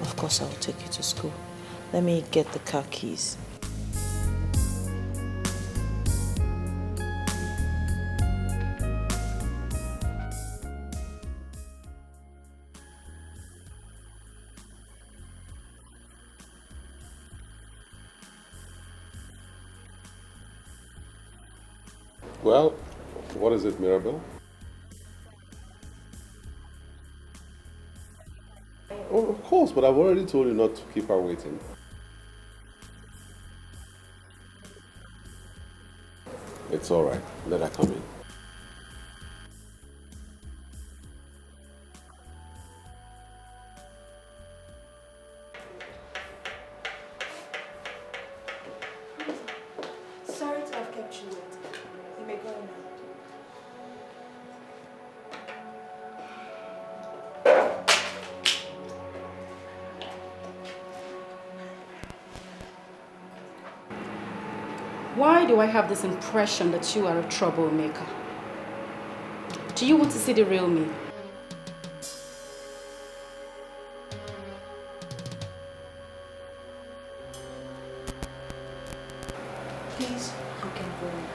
Of course I will take you to school. Let me get the car keys. Well, what is it, Mirabelle? Oh, of course, but I've already told you not to keep her waiting. It's all right. Let her come in. Sorry to have kept you waiting. You may go now. Why do I have this impression that you are a troublemaker? Do you want to see the real me? Please, you can go now.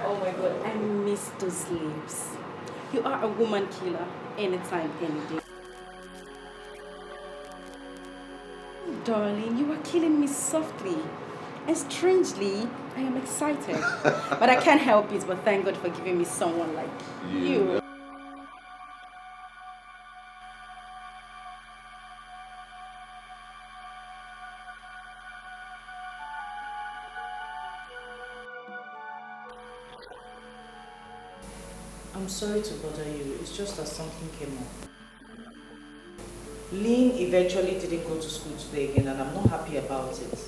Oh my God, I miss those lips. You are a woman killer, anytime, any day. Darling, you are killing me softly. And strangely, I am excited. But I can't help it, but thank God for giving me someone like you. I'm sorry to bother you. It's just that something came up. Lynn eventually didn't go to school today again, and I'm not happy about it.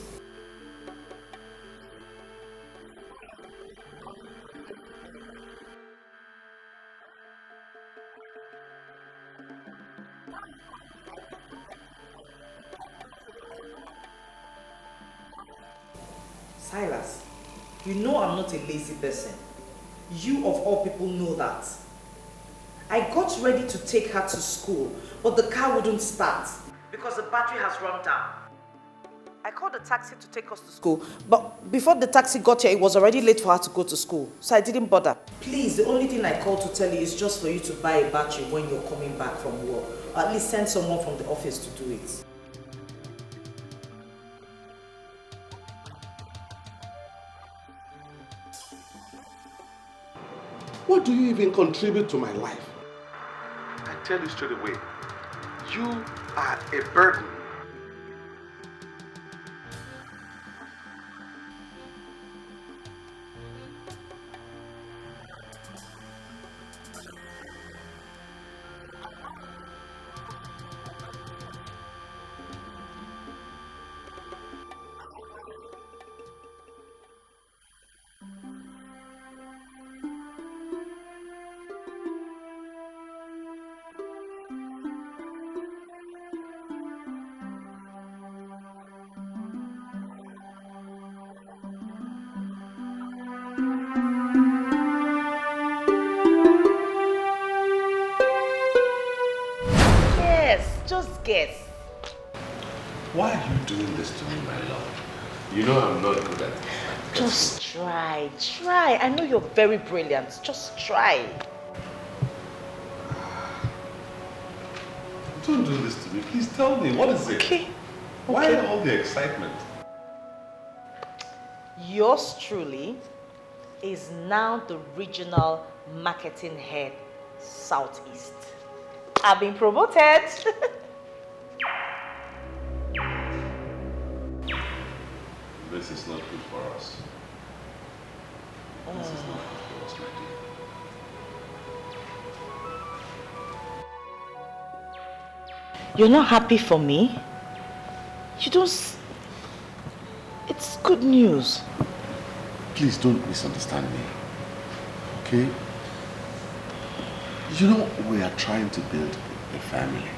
Silas, you know I'm not a lazy person. You of all people know that. I got ready to take her to school, but the car wouldn't start because the battery has run down. I called a taxi to take us to school, but before the taxi got here, it was already late for her to go to school, so I didn't bother. Please, the only thing I called to tell you is just for you to buy a battery when you're coming back from work, or at least send someone from the office to do it. What do you even contribute to my life? I tell you straight away, you are a burden. Just guess. Why are you doing this to me, my love? You know I'm not good at it. Just try. I know you're very brilliant. Just try. Don't do this to me. Please tell me, what is it? Okay. Why all the excitement? Yours truly, is now the regional marketing head, Southeast. I've been promoted. This is not good for us. This is not good for us, my dear. You're not happy for me? You don't... It's good news. Please don't misunderstand me, okay? You know, we are trying to build a family.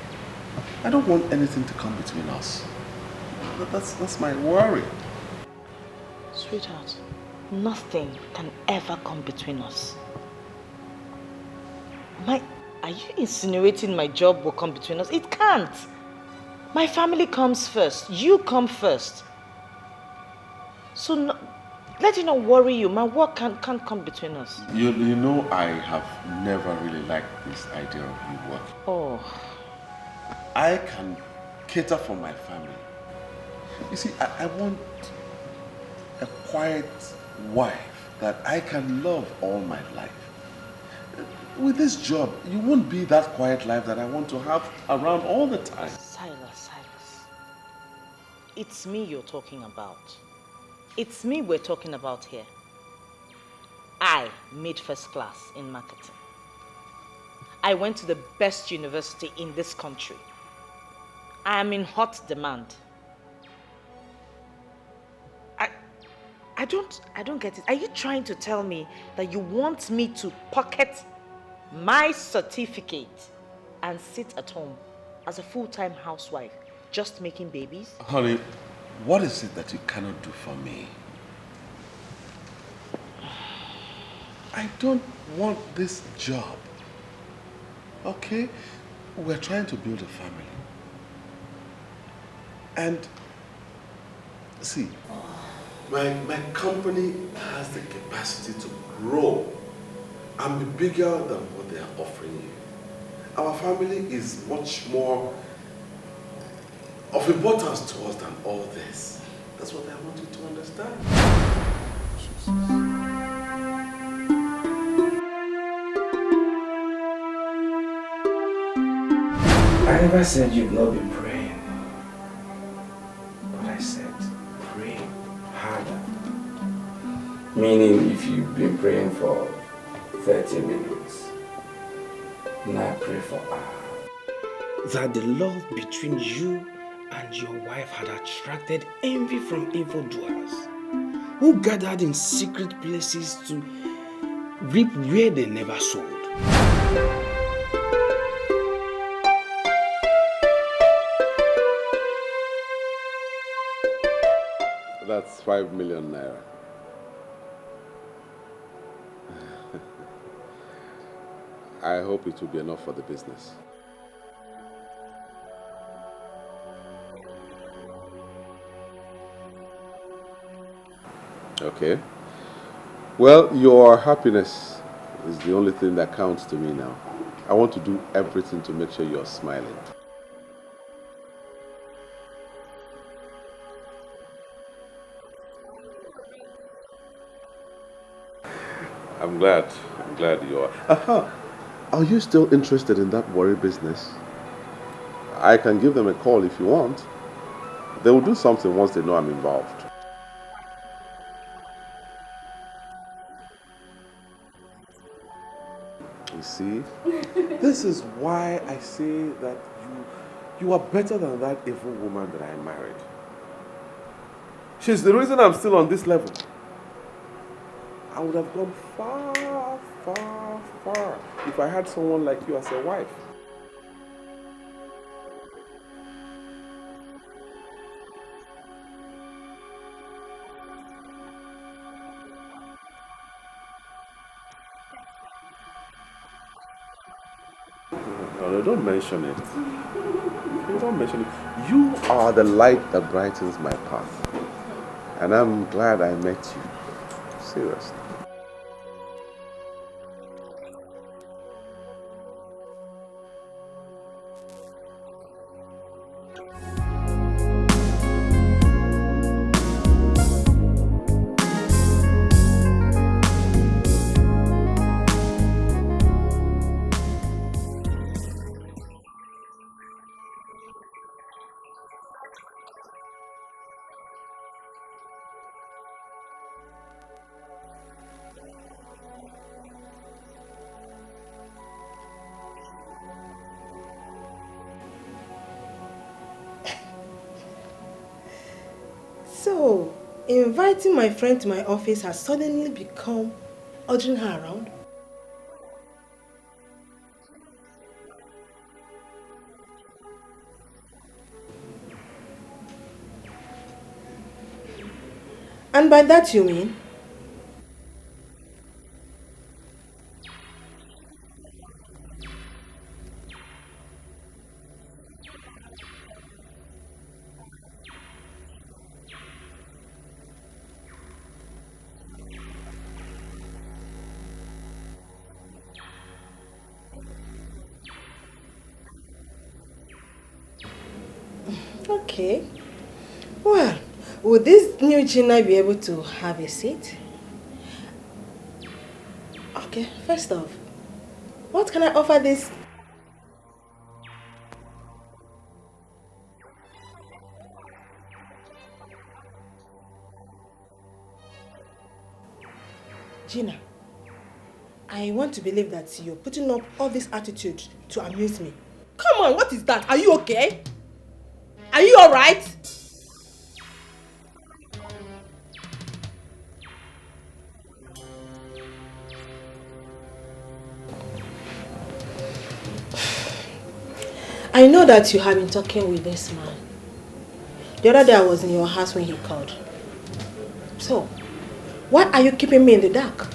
I don't want anything to come between us. That's my worry. Sweetheart, nothing can ever come between us. Are you insinuating my job will come between us? It can't. My family comes first. You come first. So let it not worry you. My work can't come between us. You know, I have never really liked this idea of you working. Oh. I can cater for my family. You see, I want a quiet wife that I can love all my life. With this job, you won't be that quiet life that I want to have around all the time. Silas. It's me you're talking about. It's me we're talking about here. I made first class in marketing. I went to the best university in this country. I am in hot demand. I don't get it. Are you trying to tell me that you want me to pocket my certificate and sit at home as a full-time housewife just making babies? Honey, what is it that you cannot do for me? I don't want this job. Okay? We're trying to build a family. And see, my company has the capacity to grow and be bigger than what they are offering you. Our family is much more of importance to us than all this. That's what I want you to understand. I never said you've not been praying, but I said pray harder. Meaning if you've been praying for 30 minutes, now pray for hours. That the love between you and your wife had attracted envy from evildoers who gathered in secret places to reap where they never sowed. That's 5 million naira. I hope it will be enough for the business. Okay. Well, your happiness is the only thing that counts to me now. I want to do everything to make sure you're smiling. I'm glad you are. Aha! Are you still interested in that worry business? I can give them a call if you want. They will do something once they know I'm involved. You see? This is why I say that you are better than that evil woman that I married. She's the reason I'm still on this level. I would have gone far, far, far if I had someone like you as a wife. No, don't mention it. You don't mention it. You are the light that brightens my path. And I'm glad I met you. Seriously. inviting my friend to my office has suddenly become ordering her around? And by that you mean? Okay. Well, would this new Gina be able to have a seat? Okay, first off, what can I offer this? Gina, I want to believe that you're putting up all this attitude to amuse me. Come on, what is that? Are you okay? Are you alright? I know that you have been talking with this man. The other day I was in your house when he called. So, why are you keeping me in the dark?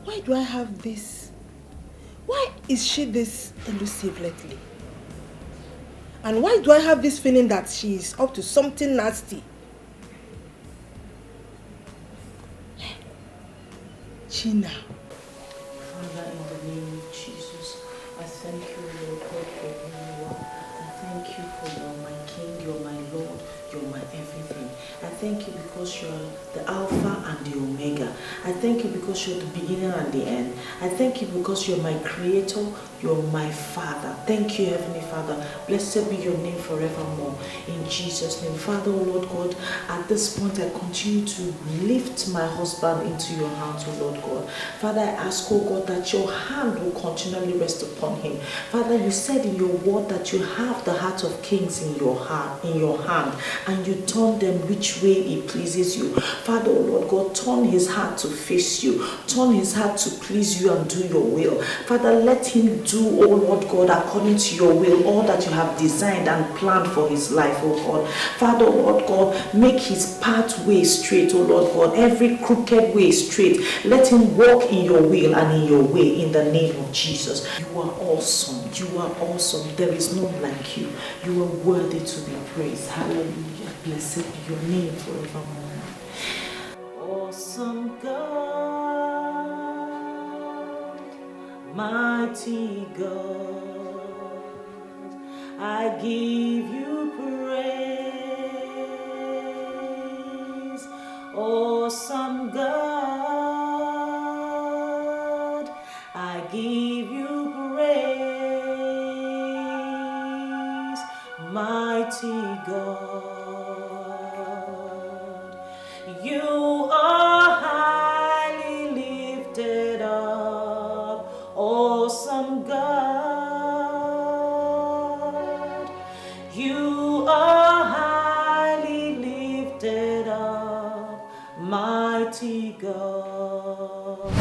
Why do I have this? Why is she this elusive lately? And why do I have this feeling that she is up to something nasty? Gina. Father, in the name of Jesus, I thank you, Lord God, for who you are. I thank you for you're my King, you're my Lord, you're my everything. I thank you because you're the Alpha and the Omega. I thank you because you're the beginning and the end. I thank you because you're my Creator, you're my Father. Thank you, Heavenly Father. Blessed be your name forevermore. In Jesus' name. Father, oh Lord God, at this point I continue to lift my husband into your hands, oh Lord God. Father, I ask, oh God, that your hand will continually rest upon him. Father, you said in your word that you have the heart of kings in your heart, in your hand, and you turn them which way it pleases you. Father, oh Lord God, turn his heart to face you. Turn his heart to please you and do your will. Father, let him do, oh Lord God, according to your will, all that you have designed and planned for his life, oh God. Father, oh Lord God, make his pathway straight, oh Lord God, every crooked way straight. Let him walk in your will and in your way, in the name of Jesus. You are awesome. You are awesome. There is none like you. You are worthy to be praised. Hallelujah. Blessed be your name forevermore. Awesome God, mighty God, I give you praise. Awesome God, I give you praise. Mighty God, you are highly lifted up. Awesome God, you are highly lifted up. Mighty God.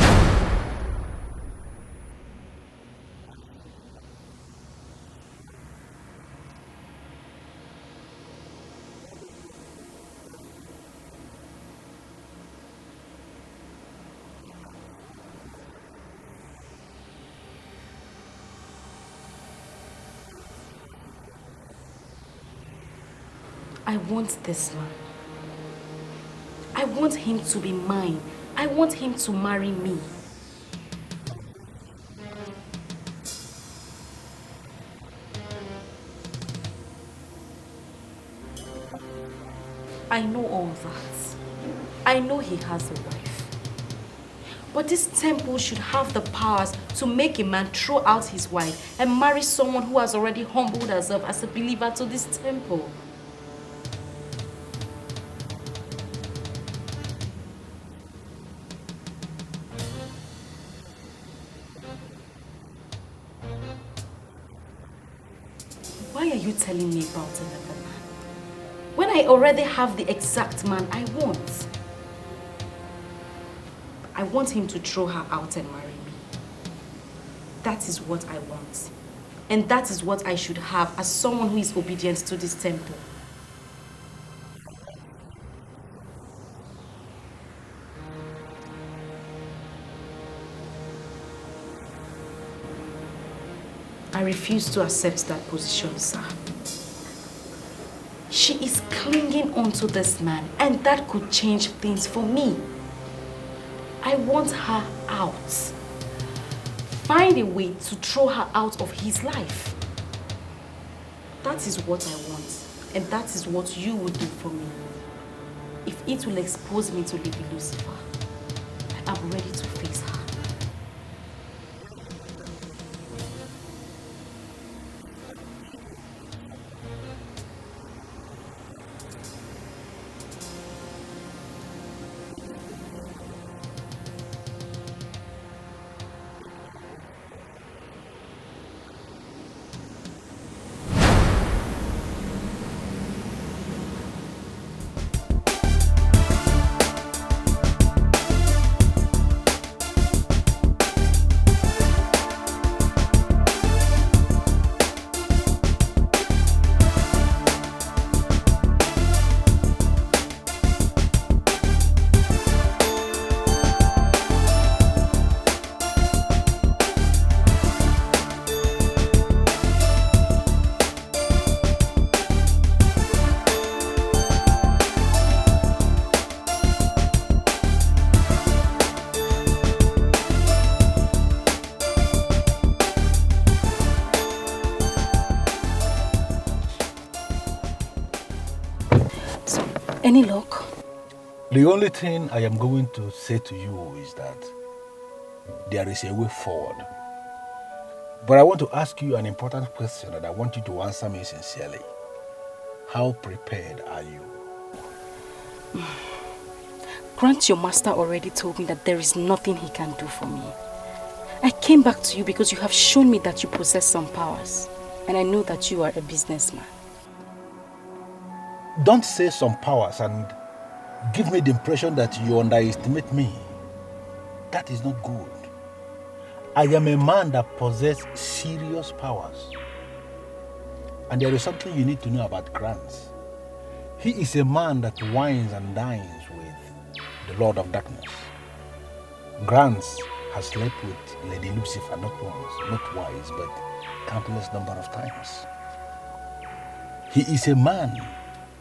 I want this man. I want him to be mine. I want him to marry me. I know all that. I know he has a wife. But this temple should have the powers to make a man throw out his wife and marry someone who has already humbled herself as a believer to this temple. Why are you telling me about another man? When I already have the exact man I want. I want him to throw her out and marry me. That is what I want. And that is what I should have as someone who is obedient to this temple. I refuse to accept that position, sir. She is clinging onto this man, and that could change things for me. I want her out. Find a way to throw her out of his life. That is what I want, and that is what you will do for me. If it will expose me to Lady Lucifer, I am ready to face her. Any luck? The only thing I am going to say to you is that there is a way forward. But I want to ask you an important question and I want you to answer me sincerely. How prepared are you? Grant, your master already told me that there is nothing he can do for me. I came back to you because you have shown me that you possess some powers. And I know that you are a businessman. Don't say some powers and give me the impression that you underestimate me. That is not good. I am a man that possesses serious powers. And there is something you need to know about Grant. He is a man that wines and dines with the Lord of Darkness. Grant has slept with Lady Lucifer not once, not twice, but countless number of times. He is a man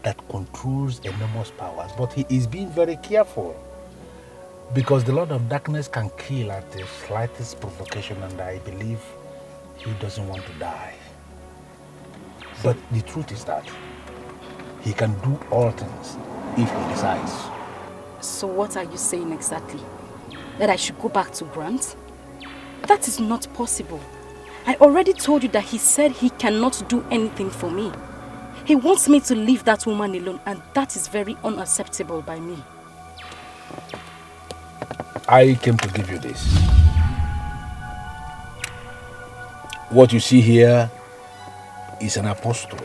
that controls enormous powers, but he is being very careful because the Lord of Darkness can kill at the slightest provocation, and I believe he doesn't want to die. But the truth is that he can do all things if he decides. So what are you saying exactly? That I should go back to Grant? That is not possible. I already told you that he said he cannot do anything for me. He wants me to leave that woman alone, and that is very unacceptable by me. I came to give you this. What you see here is an apostle.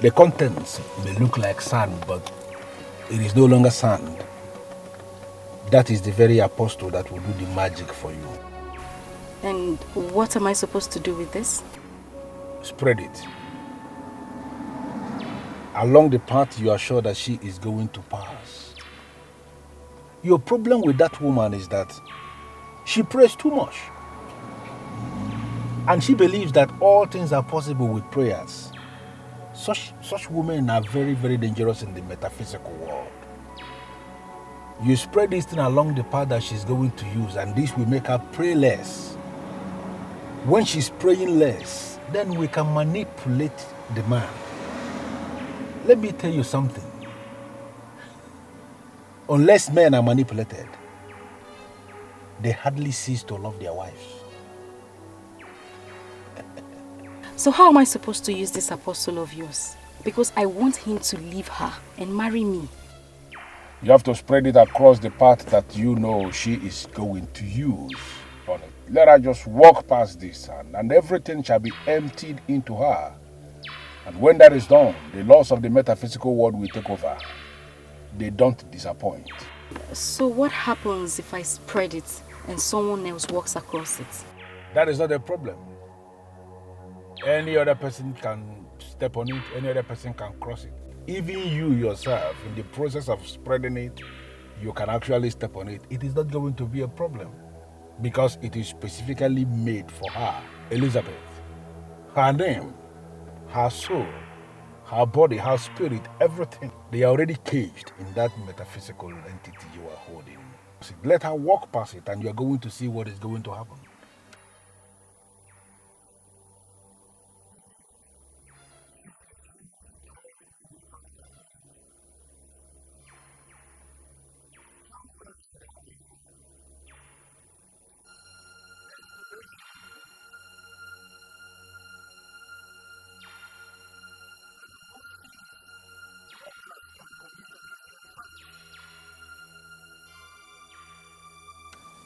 The contents may look like sand, but it is no longer sand. That is the very apostle that will do the magic for you. And what am I supposed to do with this? Spread it. Along the path you are sure that she is going to pass. Your problem with that woman is that she prays too much. And she believes that all things are possible with prayers. Such women are very, very dangerous in the metaphysical world. You spread this thing along the path that she's going to use, and this will make her pray less. When she's praying less, then we can manipulate the man. Let me tell you something. Unless men are manipulated, they hardly cease to love their wives. So how am I supposed to use this apostle of yours? Because I want him to leave her and marry me. You have to spread it across the path that you know she is going to use on it. Let her just walk past this, and everything shall be emptied into her. And when that is done, the laws of the metaphysical world will take over. They don't disappoint. So what happens if I spread it and someone else walks across it? That is not a problem. Any other person can step on it, any other person can cross it. Even you yourself, in the process of spreading it, you can actually step on it. It is not going to be a problem because it is specifically made for her, Elizabeth. Her name, her soul, her body, her spirit, everything. They are already caged in that metaphysical entity you are holding. So let her walk past it and you are going to see what is going to happen.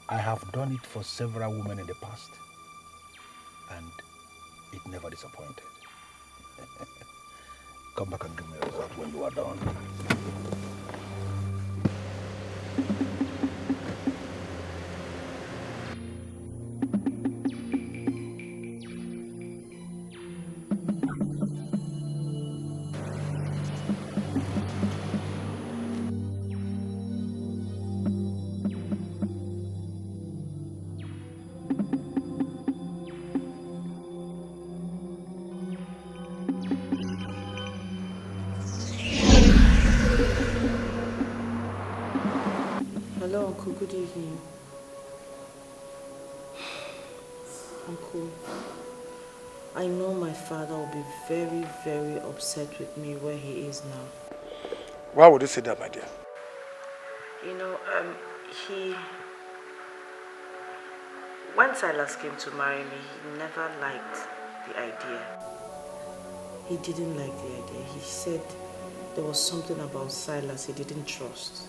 I have done it for several women in the past, and it never disappointed. Come back and give me a result when you are done. Hello, Uncle. Good evening. Uncle, I know my father will be very, very upset with me where he is now. Why would you say that, my dear? You know, when Silas came to marry me, he never liked the idea. He didn't like the idea. He said there was something about Silas he didn't trust.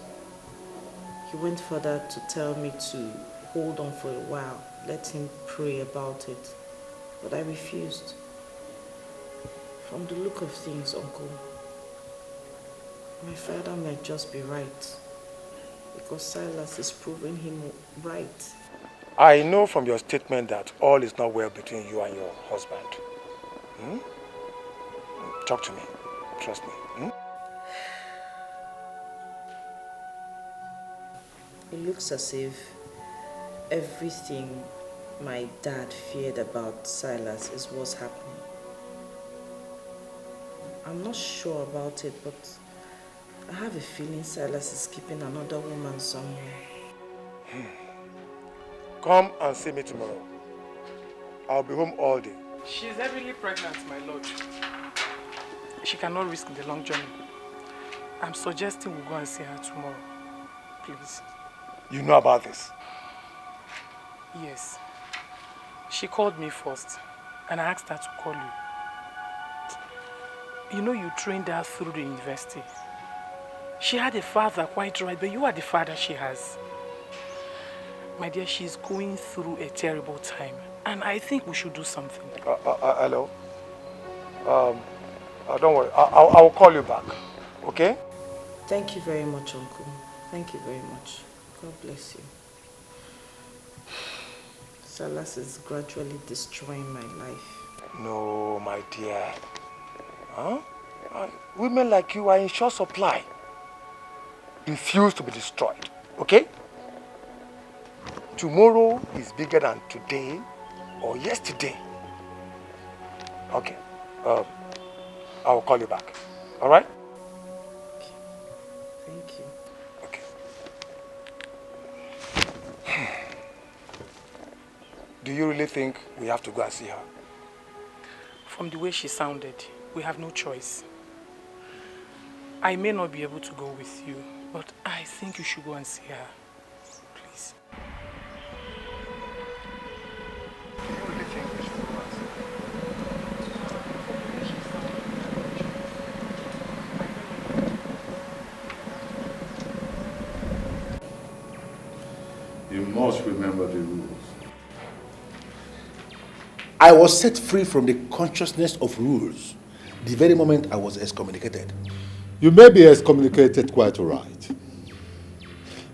He went further to tell me to hold on for a while, let him pray about it. But I refused. From the look of things, Uncle, my father might just be right. Because Silas is proving him right. I know from your statement that all is not well between you and your husband. Hmm? Talk to me. Trust me. Hmm? It looks as if everything my dad feared about Silas is what's happening. I'm not sure about it, but I have a feeling Silas is keeping another woman somewhere. Come and see me tomorrow. I'll be home all day. She's heavily pregnant, my lord. She cannot risk the long journey. I'm suggesting we go and see her tomorrow. Please. You know about this? Yes. She called me first, and I asked her to call you. You know you trained her through the university. She had a father, quite right, but you are the father she has. My dear, she's going through a terrible time, and I think we should do something. Hello? Don't worry, I will call you back, okay? Thank you very much, Uncle. Thank you very much. God bless you. Silas is gradually destroying my life. No, my dear. Huh? Women like you are in short supply. Refuse to be destroyed, okay? Tomorrow is bigger than today or yesterday. Okay. I will call you back. All right? Thank you. Okay. Do you really think we have to go and see her? From the way she sounded, we have no choice. I may not be able to go with you, but I think you should go and see her. Please. Do you really think we should go and see her? You must remember the rules. I was set free from the consciousness of rules the very moment I was excommunicated. You may be excommunicated quite all right,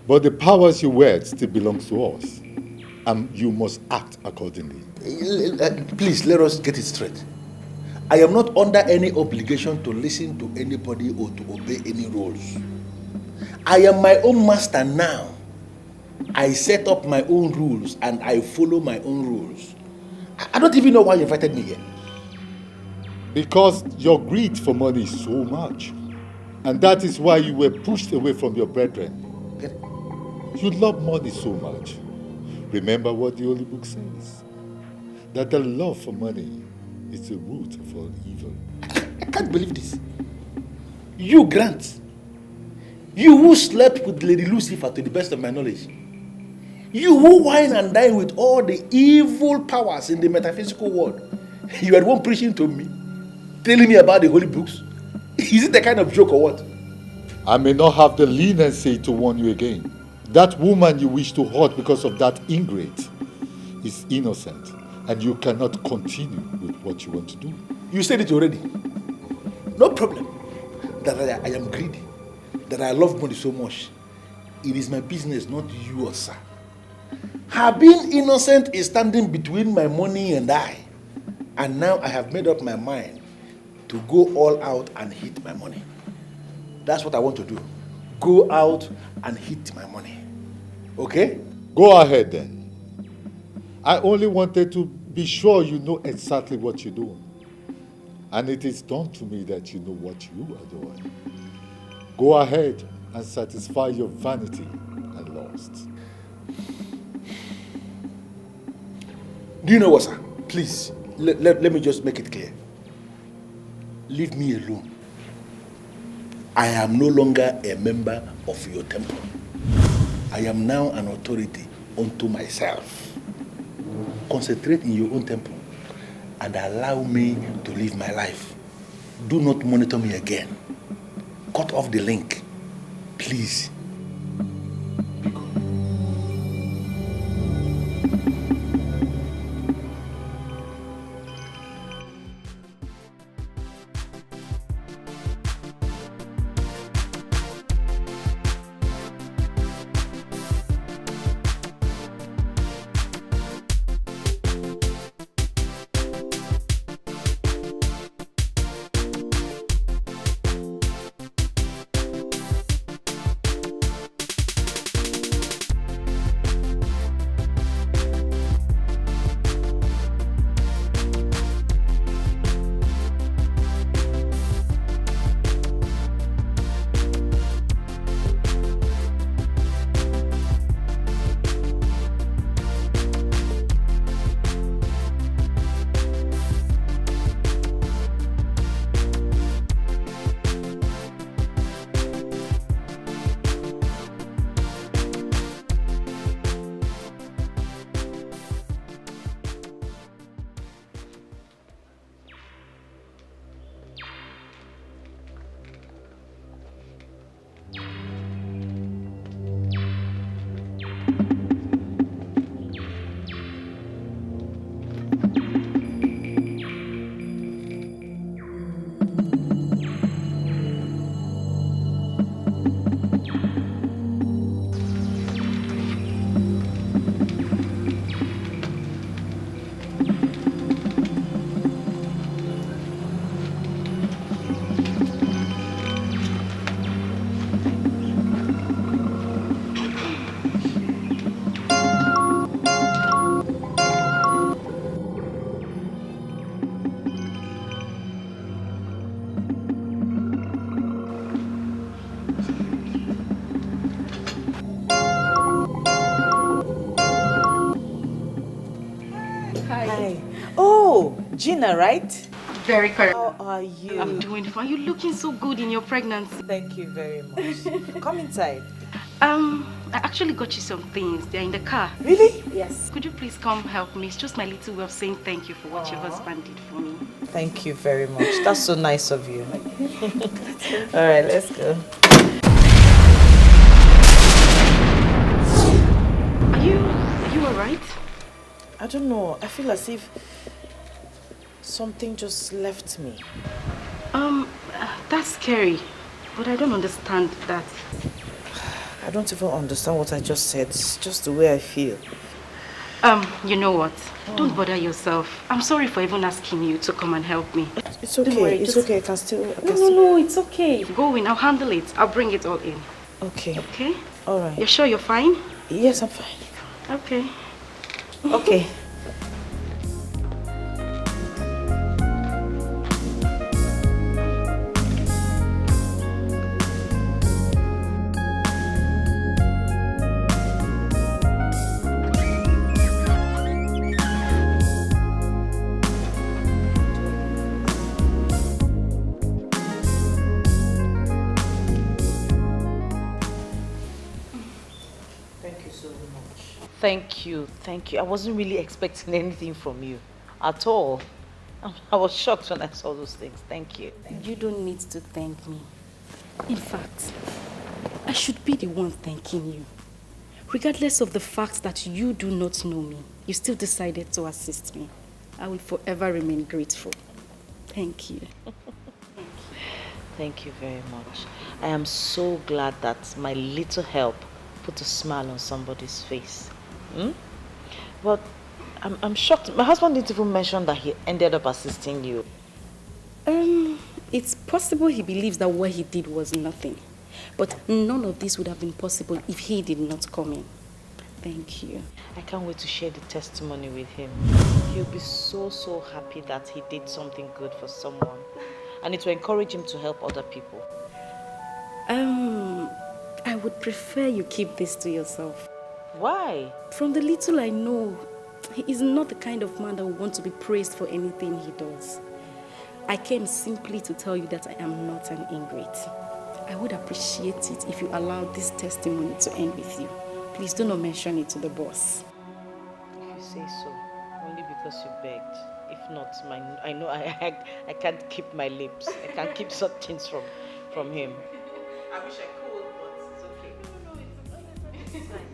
but the powers you wield still belongs to us, and you must act accordingly. Please, let us get it straight. I am not under any obligation to listen to anybody or to obey any rules. I am my own master now. I set up my own rules and I follow my own rules. I don't even know why you invited me here. Because your greed for money is so much. And that is why you were pushed away from your brethren. You love money so much. Remember what the Holy Book says. That the love for money is the root of all evil. I can't believe this. You, Grant. You who slept with Lady Lucifer to the best of my knowledge. You who wine and dine with all the evil powers in the metaphysical world. You are the one preaching to me, telling me about the holy books. Is it the kind of joke or what? I may not have the leniency to warn you again. That woman you wish to hurt because of that ingrate is innocent, and you cannot continue with what you want to do. You said it already. No problem. That I am greedy. That I love money so much. It is my business, not yours, sir. Her being innocent is standing between my money and I. And now I have made up my mind to go all out and hit my money. That's what I want to do. Go out and hit my money. Okay? Go ahead then. I only wanted to be sure you know exactly what you're doing. And it is done to me that you know what you are doing. Go ahead and satisfy your vanity and lust. Do you know what, sir? Please, let me just make it clear. Leave me alone. I am no longer a member of your temple. I am now an authority unto myself. Concentrate in your own temple and allow me to live my life. Do not monitor me again. Cut off the link, please. Hi. Oh, Gina, right? Very correct. How are you? I'm doing fine. You're looking so good in your pregnancy. Thank you very much. Come inside. I actually got you some things. They're in the car. Really? Yes. Could you please come help me? It's just my little way of saying thank you for what your husband did for me. Thank you very much. That's so nice of you. All right, let's go. Are you all right? I don't know. I feel as if something just left me. That's scary, but I don't understand that. I don't even understand what I just said. It's just the way I feel. You know what? Don't bother yourself. I'm sorry for even asking you to come and help me. It's okay. Worry, It's okay. I can still. No, it's okay. Go in. I'll handle it. I'll bring it all in. Okay. Okay? All right. You're sure you're fine? Yes, I'm fine. Okay. Okay. Thank you. I wasn't really expecting anything from you at all. I was shocked when I saw those things. Thank you. You don't need to thank me. In fact, I should be the one thanking you. Regardless of the fact that you do not know me, you still decided to assist me. I will forever remain grateful. Thank you. Thank you very much. I am so glad that my little help put a smile on somebody's face. But I'm shocked. My husband didn't even mention that he ended up assisting you. It's possible he believes that what he did was nothing. But none of this would have been possible if he did not come in. Thank you. I can't wait to share the testimony with him. He'll be so happy that he did something good for someone. And it will encourage him to help other people. I would prefer you keep this to yourself. Why? From the little I know, he is not the kind of man that would want to be praised for anything he does. I came simply to tell you that I am not an ingrate. I would appreciate it if you allowed this testimony to end with you. Please do not mention it to the boss. If you say so, only because you begged. If not, I know I can't keep my lips. I can't keep such things from him. I wish I could, but it's okay. No, it's fine.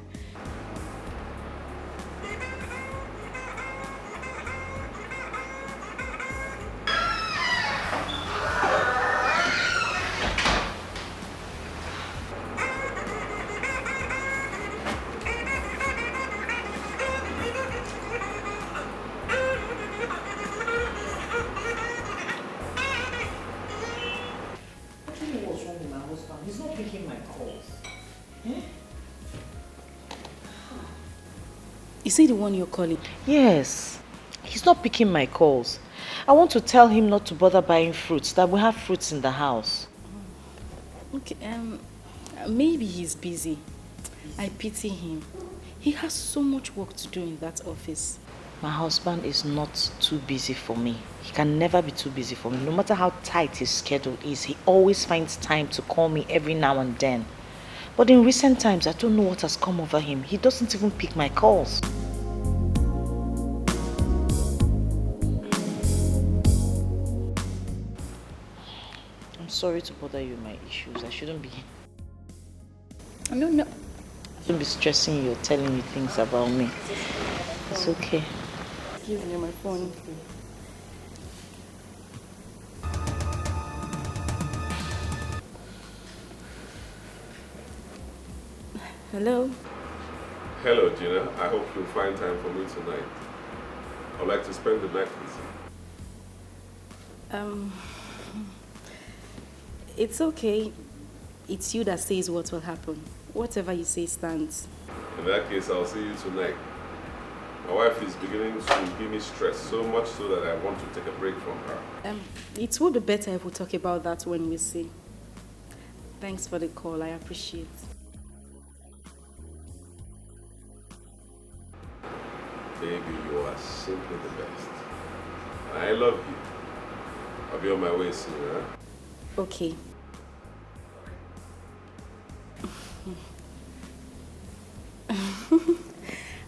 He's not picking my calls. Is he the one you're calling? Yes. He's not picking my calls. I want to tell him not to bother buying fruits, that we have fruits in the house. Okay, maybe he's busy. I pity him. He has so much work to do in that office. My husband is not too busy for me. He can never be too busy for me. No matter how tight his schedule is, he always finds time to call me every now and then. But in recent times, I don't know what has come over him. He doesn't even pick my calls. I'm sorry to bother you with my issues. I shouldn't be... No. I shouldn't be stressing you or telling you things about me. It's okay. Give me my phone. Hello? Hello, Gina. I hope you'll find time for me tonight. I'd like to spend the night with you. It's okay. It's you that says what will happen. Whatever you say stands. In that case, I'll see you tonight. My wife is beginning to give me stress, so much so that I want to take a break from her. It would be better if we talk about that when we see. Thanks for the call. I appreciate it. Baby, you are simply the best. I love you. I'll be on my way soon, huh? Okay.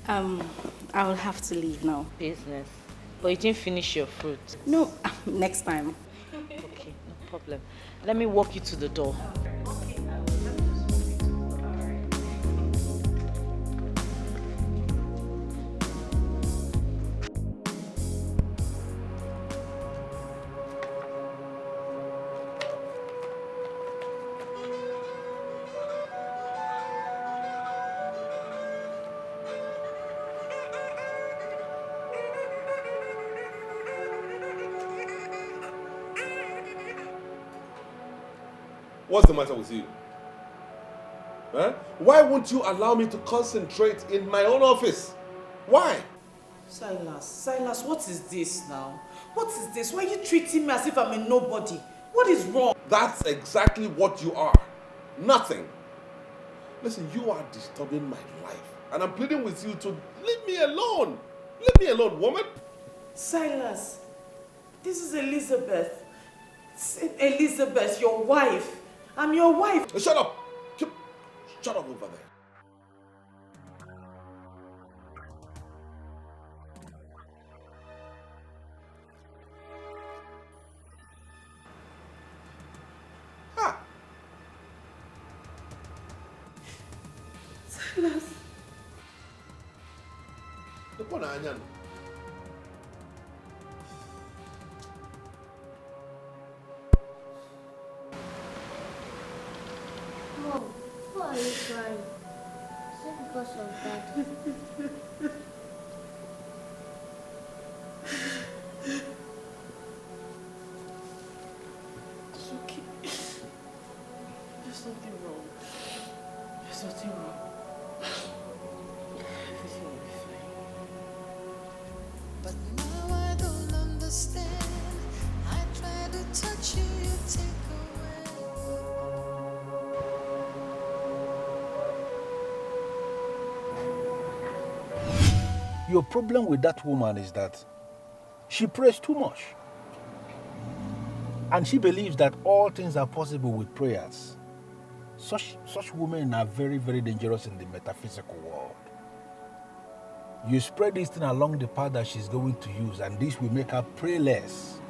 I will have to leave now. Business. But you didn't finish your fruit. No, next time. Okay, no problem. Let me walk you to the door. What's the matter with you? Huh? Why won't you allow me to concentrate in my own office? Why? Silas, what is this now? What is this? Why are you treating me as if I'm a nobody? What is wrong? That's exactly what you are. Nothing. Listen, you are disturbing my life. And I'm pleading with you to leave me alone. Leave me alone, woman. Silas, this is Elizabeth. Elizabeth, your wife. I'm your wife. Shut up. Shut up over there. Silas. Mom, why are you crying? Is it because of that? It's okay. There's nothing wrong. There's nothing wrong. Everything will be fine. But now I don't understand. I try to touch you, you take away. Your problem with that woman is that she prays too much. And she believes that all things are possible with prayers. Such women are very, very dangerous in the metaphysical world. You spread this thing along the path that she's going to use, and this will make her pray less.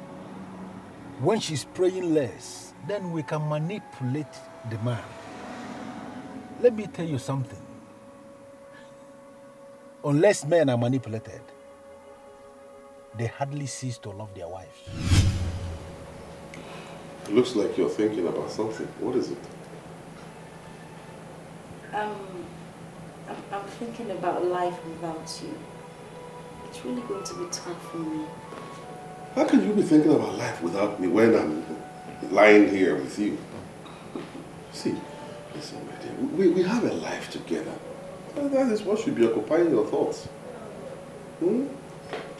When she's praying less, then we can manipulate the man. Let me tell you something. Unless men are manipulated, they hardly cease to love their wives. It looks like you're thinking about something. What is it? I'm thinking about life without you. It's really going to be tough for me. How can you be thinking about life without me when I'm lying here with you? See, listen, my dear, we have a life together. That is what should be occupying your thoughts. Don't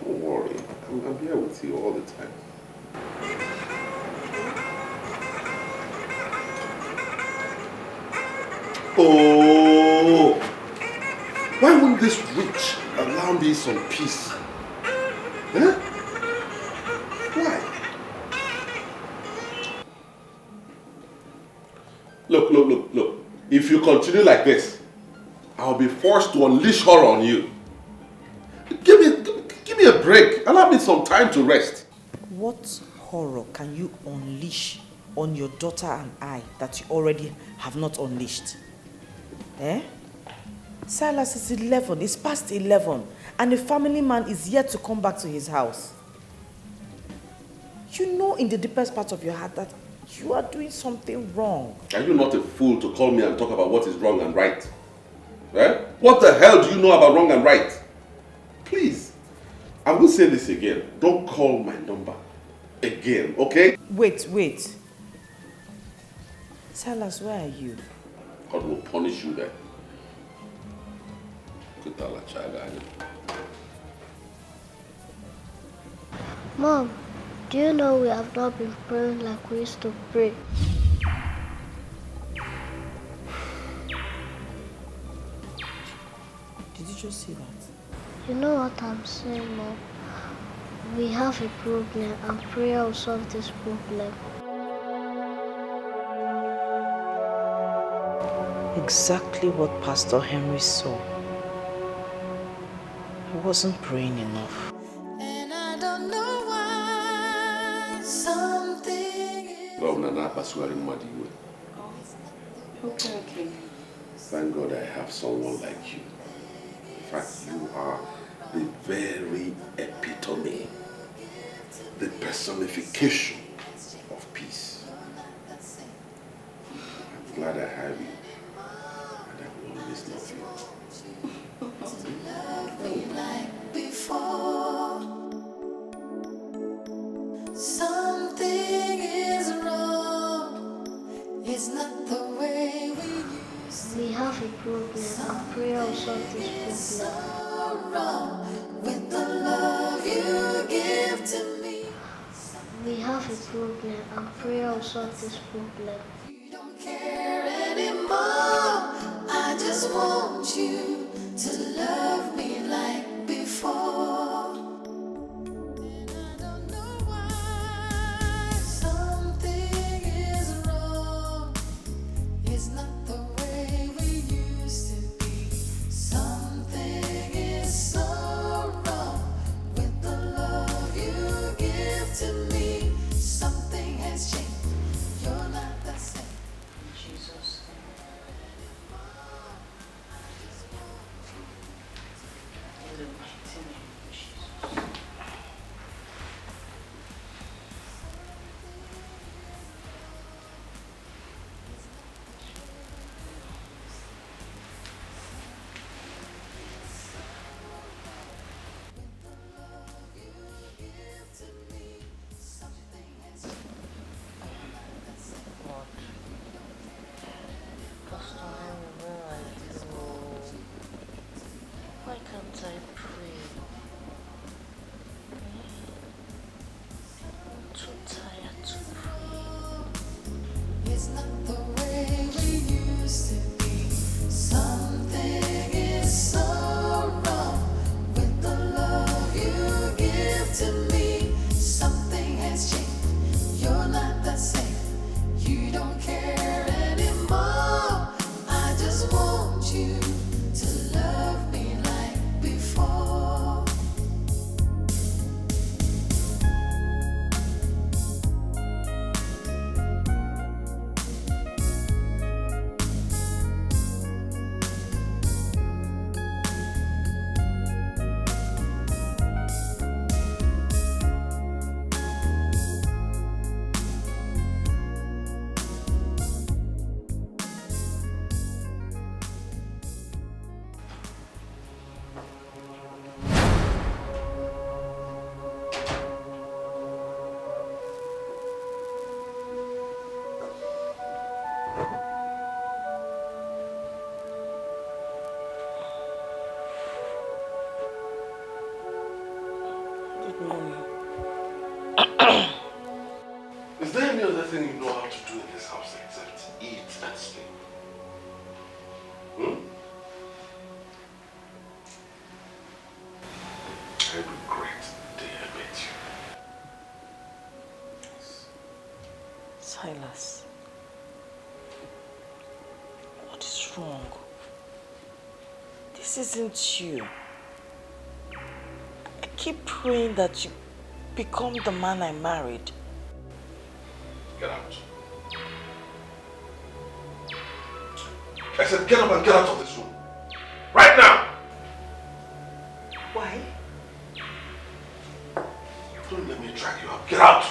worry, I'm here with you all the time. Oh! Why wouldn't this witch allow me some peace? Huh? Why? Look. If you continue like this, I'll be forced to unleash her on you. Give me a break. Allow me some time to rest. What horror can you unleash on your daughter and I that you already have not unleashed? Eh? Silas is 11, it's past 11, and a family man is yet to come back to his house. You know in the deepest part of your heart that you are doing something wrong. Are you not a fool to call me and talk about what is wrong and right? Eh? What the hell do you know about wrong and right? Please, I will say this again. Don't call my number again, okay? Wait. Silas, where are you? God will punish you then. Mom, do you know we have not been praying like we used to pray? Did you just see that? You know what I'm saying, Mom? We have a problem and prayer will solve this problem. Exactly what Pastor Henry saw. He wasn't praying enough. And I don't know why something Governor Napasuari Madiwe. Okay. Thank God I have someone like you. In fact, you are the very epitome, the personification of peace. I'm glad I have you, and I will always love you. love me like before. Something is wrong. It's not the way we used to. We have a problem and prayer will solve this problem. So wrong with the love you give to me. We have a problem and prayer will solve this problem. You don't care anymore. I just want you to love me like before. And I don't know why something is wrong. It's not the way we used to be. Something is so wrong with the love you give to me. Something has changed. You're not the same. Jesus. In the mighty name of Jesus. Lord, Pastor Henry, where are you? Why can't I pray? I'm too tired to pray. It's not the way we used to be. Something is so wrong with the love you give to me. Something has changed. You're not the same. You don't care anymore. I just want you to love me like before. Good morning. Is there any other thing you know how to do in this house except eat and sleep? I regret the day I met you. Silas, what is wrong? This isn't you. I keep praying that you become the man I married. Get out. I said get up and get out of this room. Right now! Why? Don't let me drag you up. Get out!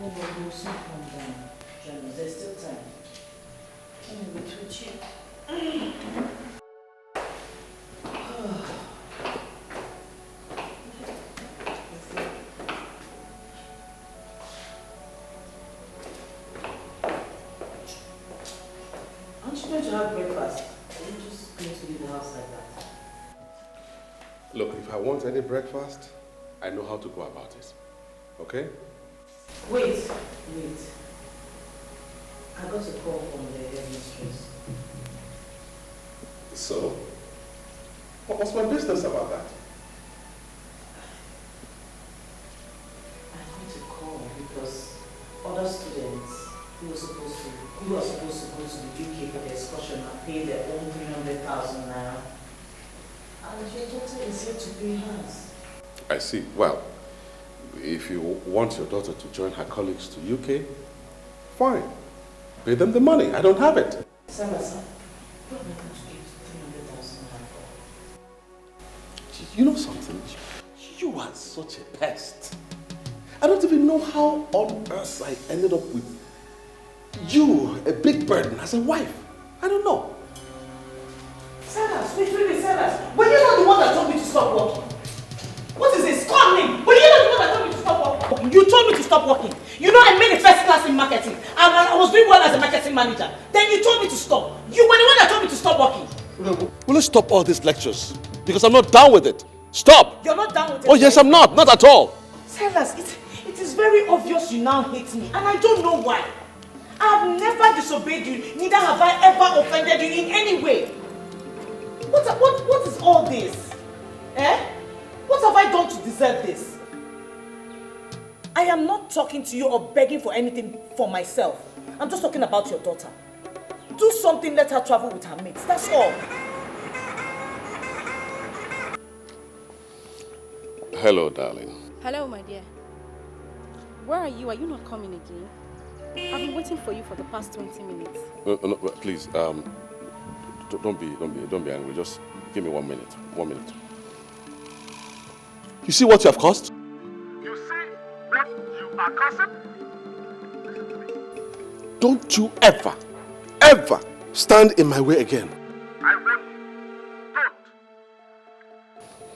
No, but we'll soon calm down. John, there's still time. Let me wait with you. Aren't you going to have breakfast? Or are you just going to leave the house like that? Look, if I want any breakfast, I know how to go about it. Okay? Wait. I got a call from the headmistress. So? What's my business about that? I got a call because other students who are supposed to go to the UK for the excursion and pay their own 300,000 naira. And your daughter is here to pay hers. I see. Well, if you want your daughter to join her colleagues to UK, fine. Pay them the money. I don't have it. Sarah, what am I going to give 300,000 naira for? You know something? You are such a pest. I don't even know how on earth I ended up with you, a big burden, as a wife. I don't know. Silas, wait, Silas. Were you not the one that told me to stop working? What is this? Call me! Were you not the one that told me to stop working? You told me to stop working. You know I made a first class in marketing. And I was doing well as a marketing manager. Then you told me to stop. You were the one that told me to stop working. Will you stop all these lectures? Because I'm not down with it. Stop! You're not down with it? Oh yes, I'm not. Not at all. Silas, it is very obvious you now hate me. And I don't know why. I have never disobeyed you. Neither have I ever offended you in any way. What is all this? Eh? What have I done to deserve this? I am not talking to you or begging for anything for myself. I'm just talking about your daughter. Do something, let her travel with her mates. That's all. Hello, darling. Hello, my dear. Where are you? Are you not coming again? I've been waiting for you for the past 20 minutes. No, please, don't be angry. Just give me 1 minute. 1 minute. You see what you have caused? You see what you are causing? Don't you ever stand in my way again. I warn you.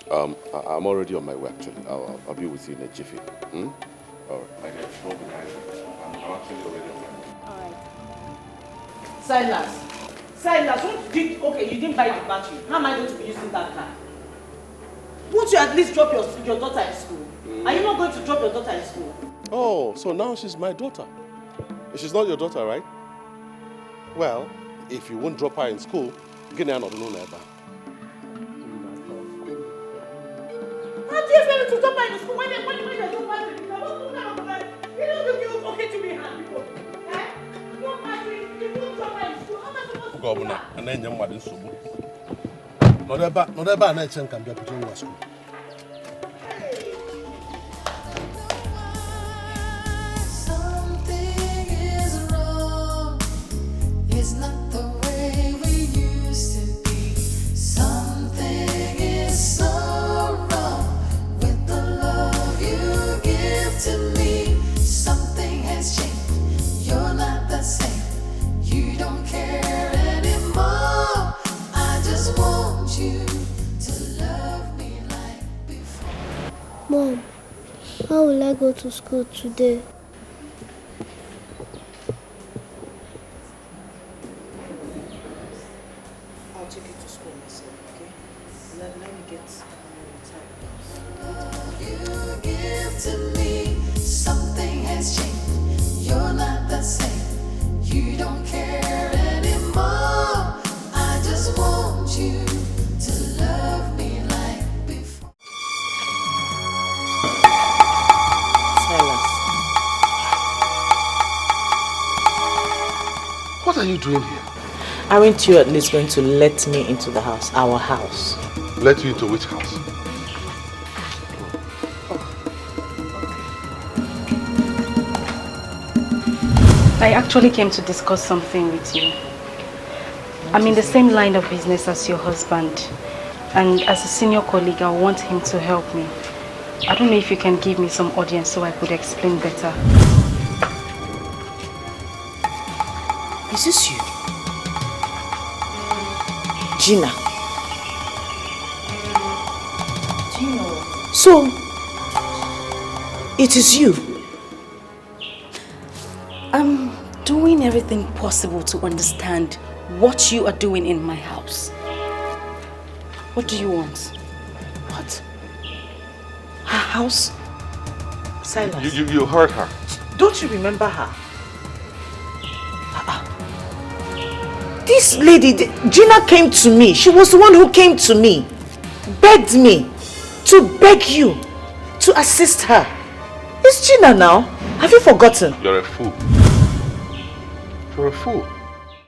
Don't. I'm already on my way, actually. I'll be with you in a jiffy. Hmm? All right. I'm actually already on my way. All right. Silas, you didn't buy the battery. How am I going to be using that car? Won't you at least drop your daughter in school? Are you not going to drop your daughter in school? Oh, so now she's my daughter. She's not your daughter, right? Well, if you won't drop her in school, Gina not know never. How do you expect me to drop her in school when there's no battery? What kind of life? You don't think okay to me hand before? Eh? No battery, you won't drop her in school. How am I supposed to do that? And then you're mad in school. Not ever night can be put in school. Something is wrong. It's not the way we used to be. Something is so wrong with the love you give to me. Something has changed. You're not the same. You don't care anymore. I just want you to love me like before. Mom, how will I go to school today? I'll take you to school myself, okay? Let me get You give to me. Something has changed. You're not the same. You don't care anymore. I just want you to love me like before. Silas. What are you doing here? Aren't you at least going to let me into the house, our house? Let you into which house? I actually came to discuss something with you. I'm in the same line of business as your husband. And as a senior colleague, I want him to help me. I don't know if you can give me some audience so I could explain better. Is this you? Gina. Do you know what? So, it is you. I'm doing everything possible to understand what you are doing in my house. What do you want? What? Her house? Silas. You heard her. Don't you remember her? This lady, Gina, came to me. She was the one who came to me. Begged me to beg you to assist her. It's Gina now. Have you forgotten? You're a fool. You're a fool.